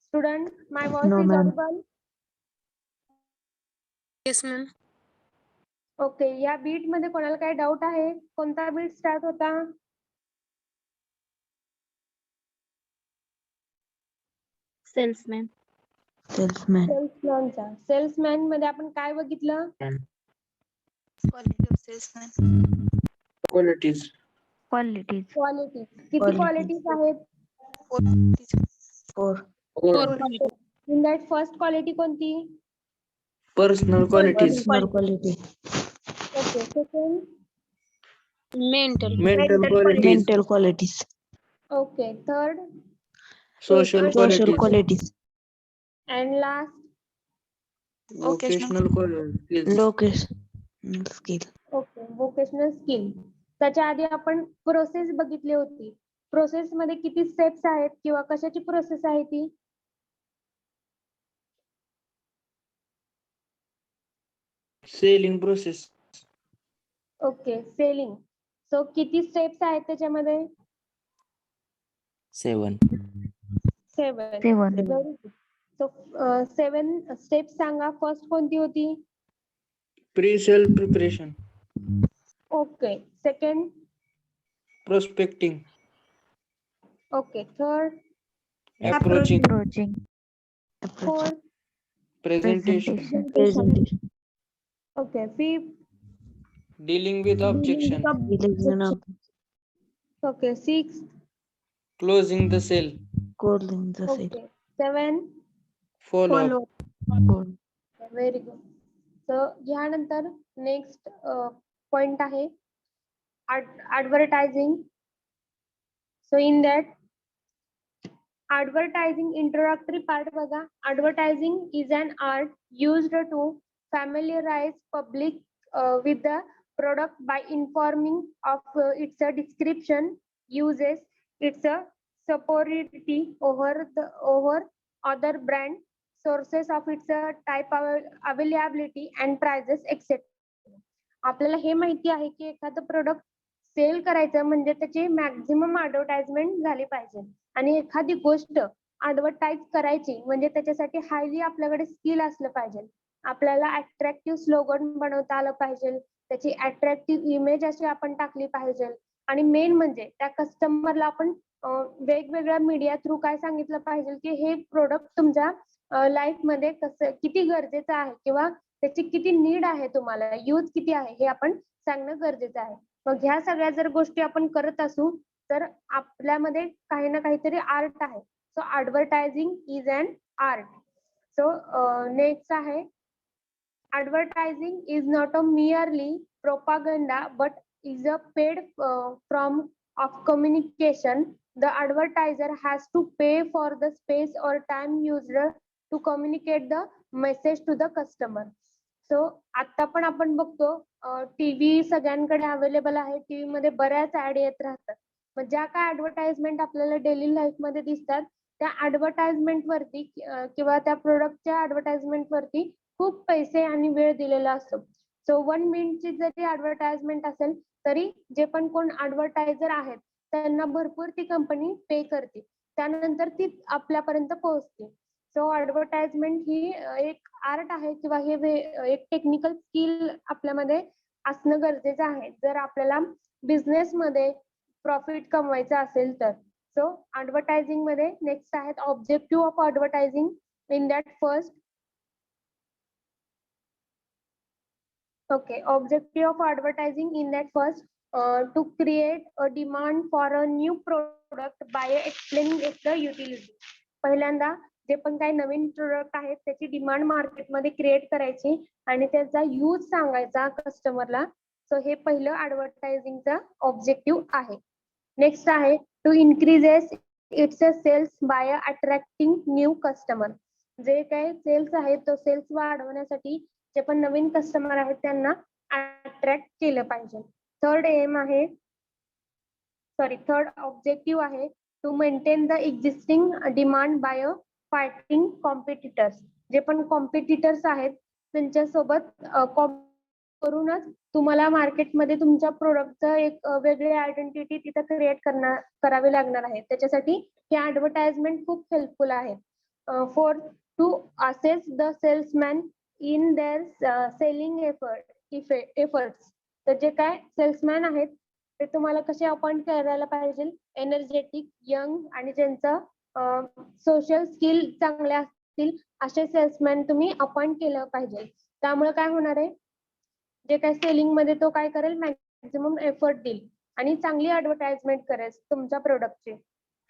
Student, my voice
No,
is
ma'am.
Audible?
Yes, ma'am.
Okay, या बीट मध्ये कोणाला काय डाऊट आहे? कोणता बीट स्टार्ट होता?
Salesman.
सेल्समॅनचा. सेल्समॅन मध्ये आपण काय बघितलं?
Quality of salesman.
Qualities.
Qualities.
Quality. किती
Qualities.
क्वालिटीज आहेत?
Four.
Or
in that first quality कोणती?
personal qualities.
Personal quality.
Okay. Second?
Mental.
Mental qualities.
Mental qualities.
Okay. Third
Social
Social
qualities.
qualities.
And last?
Vocational qualities.
Location skill.
Okay, vocational skill. त्याच्या आधी आपण process बघितली होती. Process मध्ये किती steps आहेत किंवा कशाची प्रोसेस आहे ती?
Selling process.
Okay, selling. So किती स्टेप्स आहेत त्याच्यामध्ये?
7.
7.
7.
Very good. सो 7 स्टेप्स सांगा. फर्स्ट कोणती होती?
Pre-sale preparation.
Okay. Second?
Prospecting.
Okay. Third?
Approaching.
Approaching.
Fourth?
Presentation.
Presentation.
Okay. Fifth?
Dealing with objection.
Religion of
okay. Sixth?
Closing the sale.
calling the sale.
Okay. 7?
Follow up.
Goal.
Very good. So यानंतर next point आहे advertising. So in that advertising introductory part बघा. Advertising is an art used to familiarize public with the product by informing of its description, uses, its superiority over other brand, sources of its type availability and prices etc. आपल्याला हे माहिती आहे की एखादं product sale करायचं म्हणजे त्याची maximum advertisement झाली पाहिजे आणि एखादी गोष्ट ऍडव्हर्टाइज करायची म्हणजे त्याच्यासाठी हायली आपल्याकडे स्किल असलं पाहिजे. आपल्याला अट्रॅक्टिव्ह स्लोगन बनवता आलं पाहिजे, त्याची अट्रॅक्टिव्ह इमेज अशी आपण टाकली पाहिजे आणि मेन म्हणजे त्या कस्टमरला आपण वेगवेगळ्या मीडिया थ्रू काय सांगितलं पाहिजे की हे प्रोडक्ट तुमच्या लाईफ मध्ये कसं किती गरजेचं आहे किंवा त्याची किती नीड आहे, तुम्हाला यूज किती आहे हे आपण सांगणं गरजेचं आहे. मग ह्या सगळ्या जर गोष्टी आपण करत असू तर आपल्यामध्ये काही ना काहीतरी आर्ट आहे. So advertising is an art. So next आहे, advertising is not a merely propaganda but is a paid form of communication. The advertiser has to pay for the space or time used to communicate the message to the customer. So आता पण आपण बघतो TV सगळ्यांकडे available आहे. TV मध्ये बऱ्याच add येत राहतात. मग ज्या काय ऍडव्हर्टाइजमेंट आपल्याला डेली लाईफ मध्ये दिसतात त्या ऍडव्हर्टाइजमेंट वरती किंवा त्या प्रोडक्टच्या ऍडव्हर्टाइजमेंट वरती खूप पैसे आणि वेळ दिलेला असतो. सो 1 मिनिटची जरी ऍडव्हर्टाइजमेंट असेल तरी जे पण कोण ऍडव्हर्टायझर आहेत त्यांना भरपूर ती कंपनी पे करते. त्यानंतर ती आपल्यापर्यंत पोहोचते. सो ऍडव्हर्टाइजमेंट ही एक आर्ट आहे किंवा हे एक टेक्निकल स्किल आपल्यामध्ये असणं गरजेचं आहे जर आपल्याला बिझनेस मध्ये प्रॉफिट कमवायचं असेल तर. सो ऍडव्हर्टायझिंग मध्ये नेक्स्ट आहेत objective of advertising. In that first objective of advertising in that first to create a demand for a new product by explaining its utility. पहिल्यांदा जे पण काही नवीन प्रोडक्ट आहेत त्याची डिमांड मार्केटमध्ये क्रिएट करायची आणि त्याचा यूज सांगायचा कस्टमरला. सो हे पहिलं ऍडव्हर्टायझिंगचं ऑब्जेक्टिव्ह आहे. नेक्स्ट आहे to increases its sales by attracting new customer. जे काही सेल्स आहेत तो सेल्स वाढवण्यासाठी जे पण नवीन कस्टमर आहेत त्यांना अट्रॅक्ट केलं पाहिजे. थर्ड ऑब्जेक्टिव्ह आहे to maintain the existing demand by fighting competitors. जे पण कॉम्पिटिटर्स आहेत त्यांच्यासोबत करूनच तुम्हाला मार्केटमध्ये तुमच्या प्रोडक्टचं एक वेगळी आयडेंटिटी तिथं क्रिएट करावी लागणार आहे. त्याच्यासाठी हे ऍडव्हर्टाइजमेंट खूप हेल्पफुल आहे. Fourth to assess the salesman in their selling efforts. तर जे काय सेल्समॅन आहेत ते तुम्हाला कसे अपॉइंट करायला पाहिजे, एनर्जेटिक, यंग आणि ज्यांचं सोशल स्किल चांगले असतील असे सेल्समॅन तुम्ही अपॉइंट केलं पाहिजे. त्यामुळे काय होणार आहे, जे काय सेलिंग मध्ये तो काय करेल मॅक्झिमम एफर्ट देईल आणि चांगली ऍडव्हर्टाइजमेंट करेल तुमच्या प्रोडक्टची.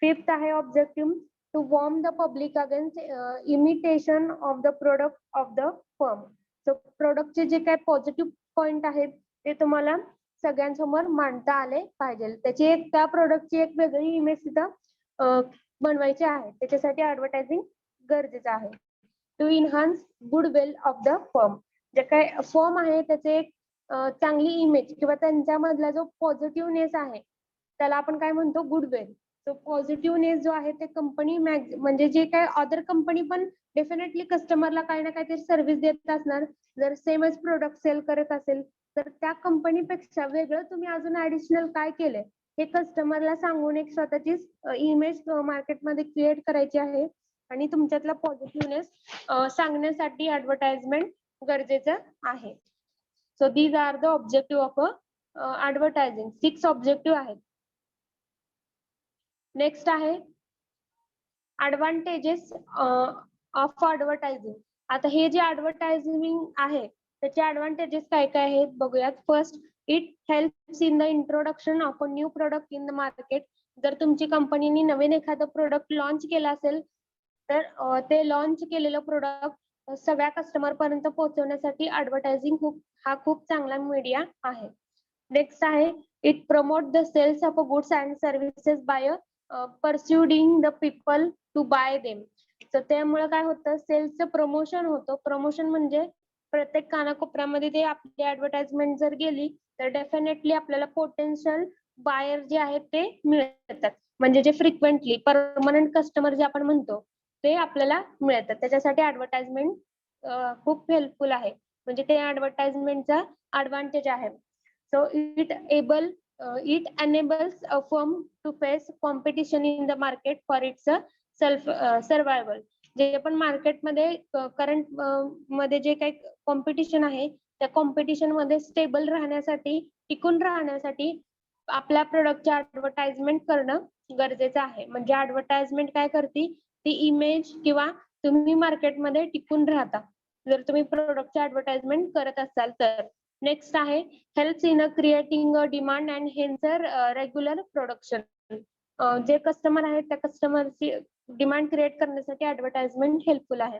फिफ्थ आहे objective to warm the public against imitation of the product of the firm. So प्रोडक्टचे जे काही पॉझिटिव्ह पॉइंट आहेत ते तुम्हाला सगळ्यांसमोर मांडता आले पाहिजे. त्याची एक त्या प्रोडक्टची एक वेगळी इमेज तिथं बनवायची आहे. त्याच्यासाठी ऍडव्हर्टायझिंग गरजेचं आहे. To enhance goodwill of the firm. जे काय फर्म आहे त्याचे एक चांगली इमेज किंवा त्यांच्यामधला जो पॉझिटिव्हनेस आहे त्याला आपण काय म्हणतो, गुडविल. तो पॉझिटिव्हनेस जो आहे ते कंपनी म्हणजे जे काय अदर कंपनी पण डेफिनेटली कस्टमरला काही ना काहीतरी सर्व्हिस देत असणार. जर सेमच प्रोडक्ट सेल करत असेल तर त्या कंपनीपेक्षा वेगळं तुम्ही अजून ऍडिशनल काय केलंय हे कस्टमरला सांगून एक स्वतःची इमेज मार्केटमध्ये क्रिएट करायची आहे आणि तुमच्यातला पॉझिटिव्हनेस सांगण्यासाठी ऍडव्हर्टाइजमेंट गरजेचं आहे. So these are the objective of advertising. 6 objective आहेत. नेक्स्ट आहे ऍडव्हान्टेजेस ऑफ ऍडव्हर्टायझिंग. आता हे जे ऍडव्हर्टायझिंग आहे त्याचे ऍडव्हान्टेजेस काय काय आहेत बघूयात. First, it helps in the introduction of a new product in the market. जर तुमची कंपनीने नवीन एखादं प्रोडक्ट लॉन्च केलं असेल तर ते लॉन्च केलेलं प्रोडक्ट सगळ्या कस्टमर पर्यंत पोहोचवण्यासाठी ऍडव्हर्टायझिंग खूप चांगला मीडिया आहे. नेक्स्ट आहे it promote the sales of a goods and services by persuading the people to buy them. तर त्यामुळे काय होतं, सेल्सचं प्रमोशन होतं. प्रमोशन म्हणजे प्रत्येक कानाकोपऱ्यामध्ये ते आपली ऍडव्हर्टाइजमेंट जर गेली तर डेफिनेटली आपल्याला पोटेन्शियल बायर जे आहेत ते मिळतात. म्हणजे जे फ्रिक्वेंटली परमनंट कस्टमर जे आपण म्हणतो ते आपल्याला मिळतात. त्याच्यासाठी ऍडव्हर्टाइजमेंट खूप हेल्पफुल आहे. म्हणजे ते ऍडव्हर्टाइजमेंटचा ऍडव्हान्टेज आहे. So it enables a firm to face competition in the market for its survival. जे पण मार्केटमध्ये करंट मध्ये जे काही कॉम्पिटिशन आहे त्या कॉम्पिटिशन मध्ये स्टेबल राहण्यासाठी, टिकून राहण्यासाठी आपल्या प्रोडक्टची ऍडव्हर्टाइजमेंट करणं गरजेचं आहे. म्हणजे ऍडव्हर्टाइजमेंट काय करते, ती इमेज किंवा तुम्ही मार्केटमध्ये टिकून राहता जर तुम्ही प्रोडक्टची ऍडव्हर्टाइजमेंट करत असाल तर. नेक्स्ट आहे helps in creating a demand and hence regular production. जे कस्टमर आहेत त्या कस्टमरची डिमांड क्रिएट करण्यासाठी ऍडव्हर्टाइजमेंट हेल्पफुल आहे.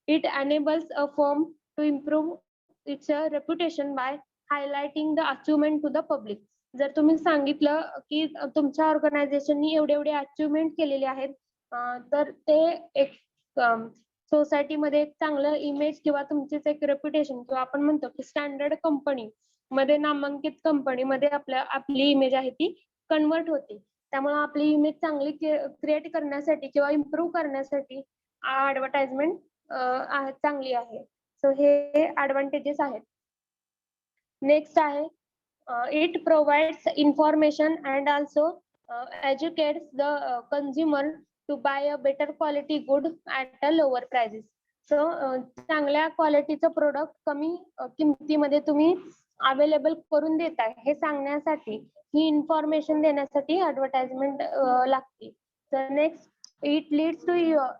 It enables a firm to improve its reputation by highlighting the achievement to the public. जर तुम्ही सांगितलं की तुमच्या ऑर्गनायझेशननी एवढे अचिव्हमेंट केलेले आहेत, तर ते एक सोसायटीमध्ये एक चांगलं इमेज किंवा तुमचीच एक रेप्युटेशन किंवा आपण म्हणतो की स्टँडर्ड कंपनी मध्ये, नामांकित कंपनीमध्ये आपली इमेज आहे ती कन्वर्ट होते. त्यामुळे आपली इमेज चांगली क्रिएट करण्यासाठी किंवा इम्प्रूव्ह करण्यासाठी ऍडव्हर्टाइजमेंट चांगली आहे. सो हे ऍडव्हान्टेजेस आहेत. नेक्स्ट आहे it provides information and also educates the consumer to buy a better quality good at a lower prices. So चांगल्या क्वालिटीचं प्रोडक्ट कमी किमतीमध्ये तुम्ही अवेलेबल करून देताय हे सांगण्यासाठी, ही इन्फॉर्मेशन देण्यासाठी ऍडव्हर्टाइजमेंट लागते. तर next it leads to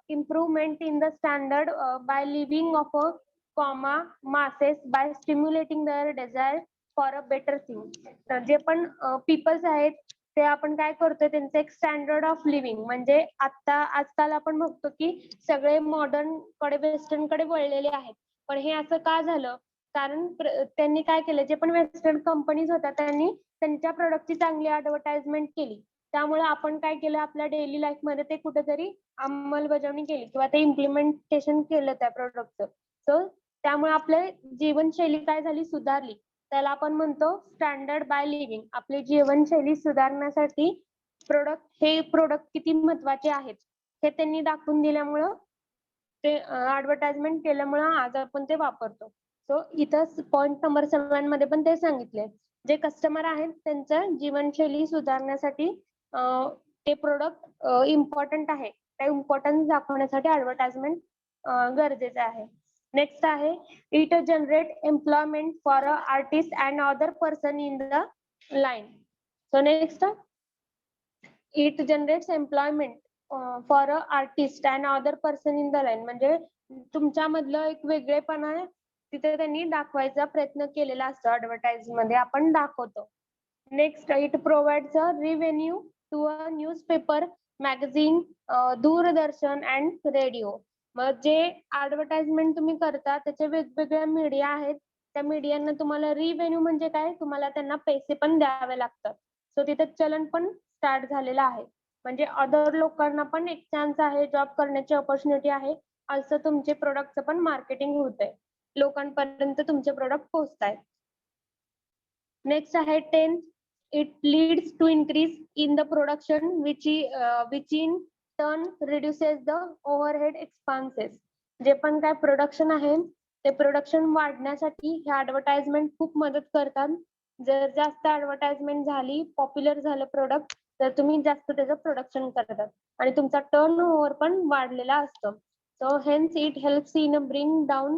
improvement in the standard by living of a common masses by stimulating their desire for a better thing. तर जे पण पीपल्स आहेत ते आपण काय करतोय, त्यांचं एक स्टँडर्ड ऑफ लिव्हिंग, म्हणजे आजकाल आपण बघतो की सगळे मॉडर्न कडे वेस्टर्न कडे वळलेले आहेत. पण हे असं का झालं, कारण त्यांनी काय केलं, जे पण वेस्टर्न कंपनीज होत्या त्यांनी त्यांच्या प्रोडक्टची चांगली ऍडव्हर्टाइजमेंट केली. त्यामुळे आपण काय केलं, आपल्या डेली लाईफ मध्ये ते कुठेतरी अंमलबजावणी केली किंवा ते इम्प्लिमेंटेशन केलं त्या प्रोडक्टचं. सो त्यामुळे आपली जीवनशैली काय झाली, सुधारली. त्याला आपण म्हणतो स्टँडर्ड बाय लिव्हिंग. आपली जीवनशैली सुधारण्यासाठी हे प्रोडक्ट किती महत्वाचे आहेत हे त्यांनी दाखवून दिल्यामुळं, ते ऍडव्हर्टाइजमेंट केल्यामुळं आज आपण ते वापरतो. सो इथं पॉइंट नंबर 7 मध्ये पण ते सांगितले, जे कस्टमर आहेत त्यांचं जीवनशैली सुधारण्यासाठी ते प्रोडक्ट इम्पॉर्टंट आहे. त्या इम्पॉर्टन्स दाखवण्यासाठी ऍडव्हर्टाइजमेंट गरजेचं आहे. नेक्स्ट आहे it generate employment for a artist and other person in the line. So next it generates employment for a artist and other person in the line. म्हणजे तुमच्यामधलं एक वेगळेपणा तिथे त्यांनी दाखवायचा प्रयत्न केलेला असतो, ऍडव्हर्टाइज मध्ये आपण दाखवतो. Next it provides a revenue to a newspaper, magazine, Doordarshan and radio. मग जे ऍडव्हर्टाइजमेंट तुम्ही करता त्याचे वेगवेगळ्या मीडिया आहेत, त्या मीडियांना तुम्हाला रिव्हेन्यू म्हणजे काय, तुम्हाला त्यांना पैसे पण द्यावे लागतात. सो तिथे चलन पण स्टार्ट झालेलं आहे. म्हणजे अदर लोकांना पण एक चान्स आहे, जॉब करण्याची ऑपॉर्च्युनिटी आहे. असं तुमचे प्रोडक्टचं पण मार्केटिंग होतंय, लोकांपर्यंत तुमचे प्रोडक्ट पोहोचतायत. नेक्स्ट आहे 10 it leads to increase in the production which in turn reduces the overhead expenses. जे पण काय प्रोडक्शन आहे ते प्रोडक्शन वाढण्यासाठी हे ऍडव्हर्टाइजमेंट खूप मदत करतात. जर जास्त ऍडव्हर्टाइजमेंट झाली, पॉप्युलर झालं प्रोडक्ट, तर तुम्ही जास्त त्याचं प्रोडक्शन करतात आणि तुमचा टर्न ओव्हर पण वाढलेला असतो. So hence it helps in bring down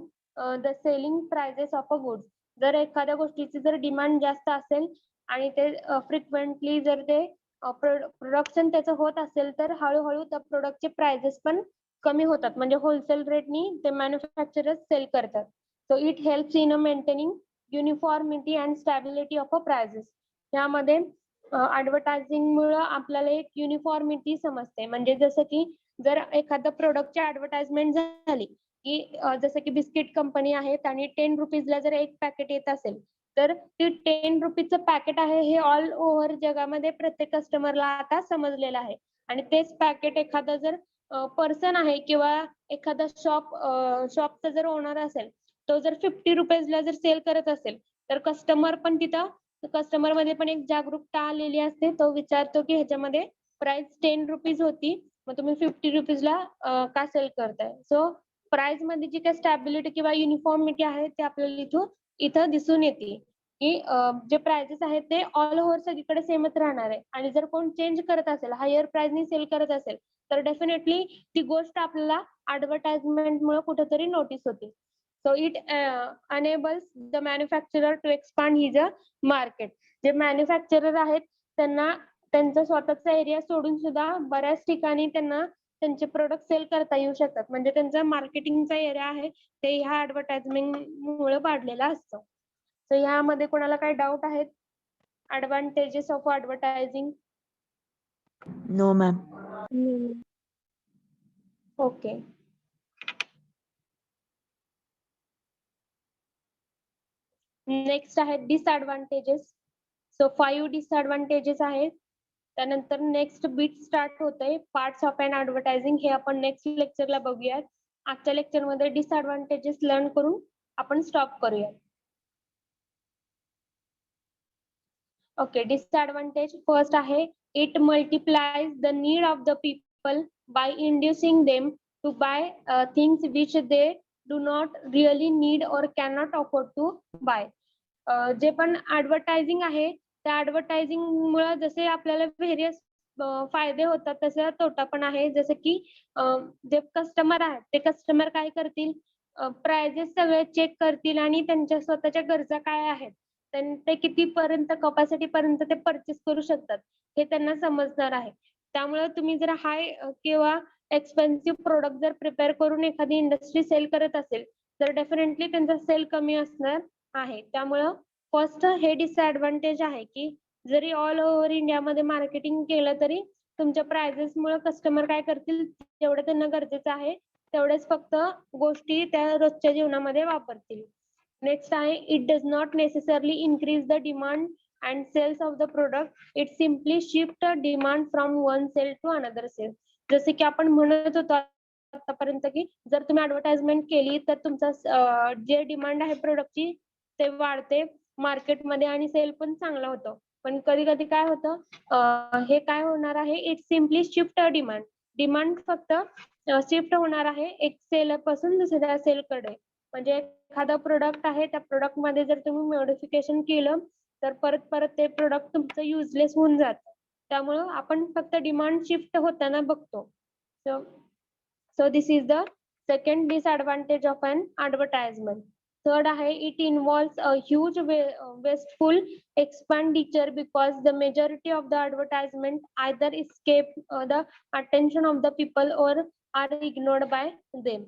the selling prices of a goods. जर एखाद्या गोष्टीची जर डिमांड जास्त असेल आणि ते फ्रिक्वेंटली जर ते प्रोडक्शन त्याचं होत असेल, तर हळूहळू त्या प्रोडक्टचे प्राइसेस पण कमी होतात. म्हणजे होलसेल रेटनी ते मॅन्युफॅक्चरर्स सेल करतात. So it helps in maintaining uniformity and stability of a prices. यामध्ये ऍडव्हर्टायझिंग मुळे आपल्याला एक युनिफॉर्मिटी समजते. म्हणजे जसं की जर एखाद्या प्रोडक्टची ऍडव्हर्टाइजमेंट झाली की जसं की बिस्किट कंपनी आहेत आणि 10 रुपीजला जर एक पॅकेट येत असेल, तर ते 10 रुपीजचं पॅकेट आहे हे ऑल ओव्हर जगामध्ये प्रत्येक कस्टमरला आता समजलेलं आहे. आणि तेच पॅकेट एखादा जर पर्सन आहे किंवा एखादा शॉपचा जर ओनर असेल, तो जर 50 रुपीजला जर सेल करत असेल, तर कस्टमर पण तिथं, कस्टमर मध्ये पण एक जागरूकता आलेली असते. तो विचारतो की ह्याच्यामध्ये प्राइस 10 रुपीज होती, मग तुम्ही 50 रुपीजला का सेल करताय. सो प्राइस मध्ये जी काही स्टॅबिलिटी किंवा युनिफॉर्मिटी आहे ते आपल्याला इथं दिसून येते की जे प्राइसेस आहेत ते ऑल ओव्हर सगळीकडे सेमच राहणार आहे. आणि जर कोण चेंज करत असेल, हायर प्राइसनी सेल करत असेल, तर डेफिनेटली ती गोष्ट आपल्याला ऍडव्हर्टाइजमेंट मुळे कुठेतरी नोटीस होते. So it enables the manufacturer to expand his market. जे मॅन्युफॅक्चरर आहेत त्यांना त्यांचा स्वतःचा एरिया सोडून सुद्धा बऱ्याच ठिकाणी त्यांना त्यांचे प्रोडक्ट सेल करता येऊ शकतात. म्हणजे त्यांचा मार्केटिंगचा एरिया आहे ते ह्या ऍडव्हर्टाइजमेंट मुळे वाढलेला असतो. तर ह्यामध्ये कोणाला काही डाऊट आहेत? Advantages of advertising.
No, ma'am.
Okay. Next आहे डिसएडव्हान्टेजेस. सो 5 डिसएडव्हान्टेजेस आहेत. त्यानंतर नेक्स्ट बीट स्टार्ट होतंय पार्ट्स ऑफ एन ऍडव्हर्टायझिंग. हे आपण नेक्स्ट लेक्चरला बघूयात. आजच्या लेक्चरमध्ये डिसएडव्हान्टेजेस लर्न करून आपण स्टॉप करूया. ओके. डिसएडव्हान्टेज फर्स्ट आहे it multiplies the need of the people by inducing them to buy things which they do not really need or cannot afford to buy. जे पण advertising आहे त्या advertising मुळे जसे आपल्याला व्हेरियस फायदे होतात तसे तोटा पण आहे. जसं की जे कस्टमर आहेत ते कस्टमर काय करतील, प्राइजेस सगळे चेक करतील आणि त्यांच्या स्वतःच्या गरजा काय आहेत ते कितीपर्यंत कपॅसिटी पर्यंत ते परचेस करू शकतात हे त्यांना समजणार आहे. त्यामुळे तुम्ही जर हाय किंवा एक्सपेन्सिव्ह प्रोडक्ट जर प्रिपेअर करून एखादी इंडस्ट्री सेल करत असेल तर डेफिनेटली त्यांचा सेल कमी असणार आहे. त्यामुळं फर्स्ट हे डिसएडव्हान्टेज आहे की जरी ऑल ओव्हर इंडियामध्ये मार्केटिंग केलं तरी तुमच्या प्राइजेस मुळे कस्टमर काय करतील जेवढं त्यांना गरजेचं आहे तेवढेच फक्त गोष्टी त्या रोजच्या जीवनामध्ये वापरतील. नेक्स्ट आहे it does not necessarily increase the demand and sales of the product. It simply shift demand from one sale to another sale. जसे की आपण म्हणत होतो आतापर्यंत की जर तुम्ही ऍडव्हर्टाइजमेंट केली तर तुमचा जे डिमांड आहे प्रोडक्टची ते वाढते मार्केटमध्ये आणि सेल पण चांगला होतो. पण कधी कधी काय होतं हे काय होणार आहे it simply shift demand. Demand फक्त शिफ्ट होणार आहे एक सेल पासून दुसऱ्या सेलकडे. म्हणजे एखादा प्रोडक्ट आहे त्या प्रोडक्ट मध्ये जर तुम्ही मॉडिफिकेशन केलं तर परत परत ते प्रोडक्ट तुमचं युजलेस होऊन जातं. त्यामुळं आपण फक्त डिमांड शिफ्ट होताना बघतो. So this is the second disadvantage of an advertisement. Third आहे it involves a huge wasteful expenditure because the majority of the advertisement either escape the attention of the people or are ignored by them.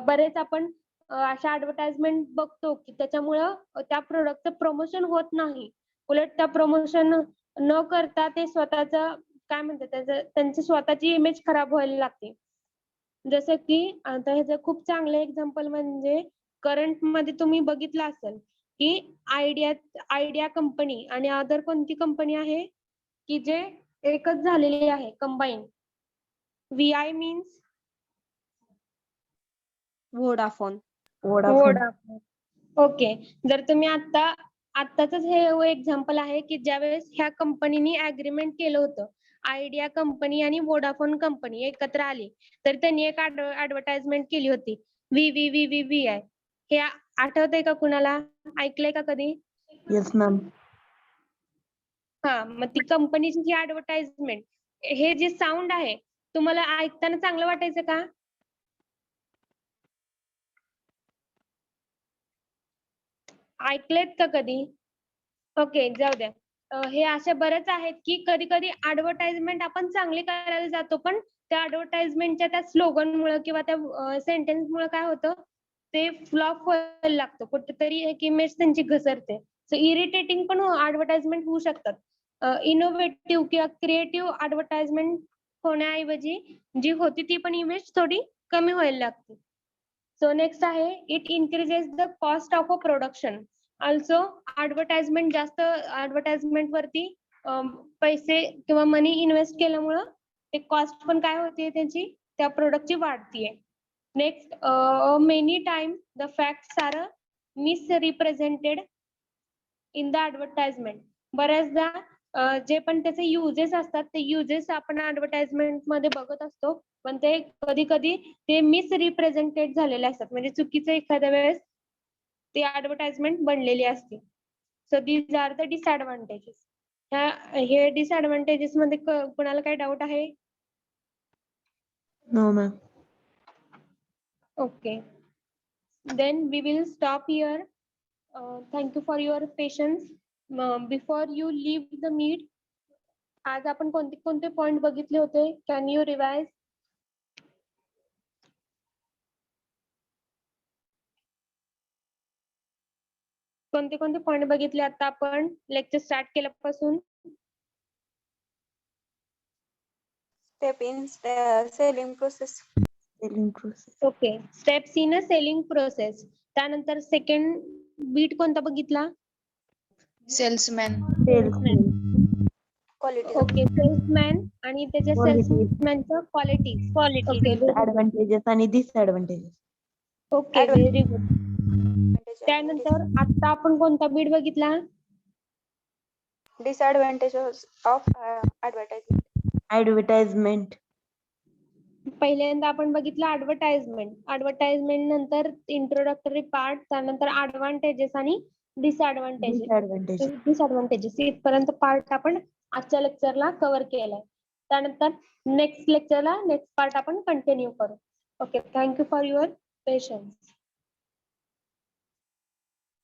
बरेच आपण अशा advertisement बघतो की त्याच्यामुळं त्या प्रोडक्टचं promotion होत नाही. उलट त्या प्रमोशन न करता ते स्वतःचं काय म्हणतात त्यांची स्वतःची इमेज खराब व्हायला लागते. जसं की आता ह्याचं खूप चांगलं एक्झाम्पल म्हणजे करंट मध्ये तुम्ही बघितलं असेल की आयडिया कंपनी आणि अदर कोणती कंपनी आहे की जे एकच झालेली आहे combine. VI means
Vodafone.
Vodafone. Okay. जर तुम्ही आत्ताच हे एक्झाम्पल आहे की ज्यावेळेस ह्या कंपनीने अग्रीमेंट केलं होतं आयडिया कंपनी आणि वोडाफोन कंपनी एकत्र आली तर त्यांनी एक ऍडव्हर्टाइजमेंट केली होती VVVVI. हे आठवतंय का कुणाला, ऐकलंय का कधी?
Yes, ma'am.
हा मग ती कंपनीची जी ऍडव्हर्टाइजमेंट हे जे साऊंड आहे तुम्हाला ऐकताना चांगलं वाटायचं का? ऐकलेत का कधी? ओके जाऊ द्या. हे असे बरेच आहेत की कधी कधी ऍडव्हर्टाइजमेंट आपण चांगली करायला जातो पण त्या ऍडव्हर्टाइजमेंटच्या त्या स्लोगनमुळे किंवा त्या सेंटेन्समुळे काय होतं ते फ्लॉप व्हायला लागतं. कुठेतरी एक इमेज त्यांची घसरते. सो इरिटेटिंग पण ऍडव्हर्टाइजमेंट होऊ शकतात. इनोव्हेटिव्ह किंवा क्रिएटिव्ह ऍडव्हर्टाइजमेंट होण्याऐवजी जी होती ती पण इमेज थोडी कमी व्हायला लागते. सो नेक्स्ट आहे it increases the cost of a production. Also जास्त ऍडव्हर्टाइजमेंट वरती पैसे किंवा मनी इन्व्हेस्ट केल्यामुळं ते कॉस्ट पण काय होते त्याची त्या प्रोडक्टची वाढतीये. Next many time the facts are misrepresented in the advertisement. बऱ्याचदा जे पण त्याचे युजेस असतात ते युजेस आपण ऍडव्हर्टाइजमेंट मध्ये बघत असतो पण ते कधी कधी ते मिसरिप्रेझेंटेड झालेले असतात. म्हणजे चुकीचं एखाद्या वेळेस ते ऍडव्हर्टाइजमेंट बनलेली असते. So these are the disadvantages. हे डिसएडव्हान्टेजेस मध्ये कुणाला काही डाऊट आहे?
No, ma'am.
Okay. Then we will stop here. Thank you for your patience. Before you leave the meet, आज आपण कोणते कोणते पॉइंट बघितले होते? Can you revise? कोणते कोणते पॉइंट बघितले आता आपण लेक्चर स्टार्ट केल्यापासून?
Step in selling process.
Selling process.
Okay, steps in a selling process. त्यानंतर सेकंड बीट कोणता बघितला?
Salesman.
Salesman.
Quality.
Okay, salesman आणि त्याच्या
Qualities.
सेल्समॅनच्या क्वालिटीज. ओके,
Advantages आणि disadvantages.
Okay, very good. त्यानंतर आता आपण कोणता बीट बघितला?
Disadvantages of advertising.
Advertisement.
पहिल्यांदा आपण बघितलं ऍडव्हर्टाइजमेंट. ऍडव्हर्टाइजमेंट नंतर इंट्रोडक्टरी पार्ट, त्यानंतर ऍडव्हान्टेजेस आणि
Disadvantages.
डिसएडव्हान्टेजेस इथपर्यंत पार्ट आपण आजच्या लेक्चरला कव्हर केलाय. त्यानंतर नेक्स्ट लेक्चरला नेक्स्ट पार्ट आपण कंटिन्यू करू. Okay, thank you for your patience.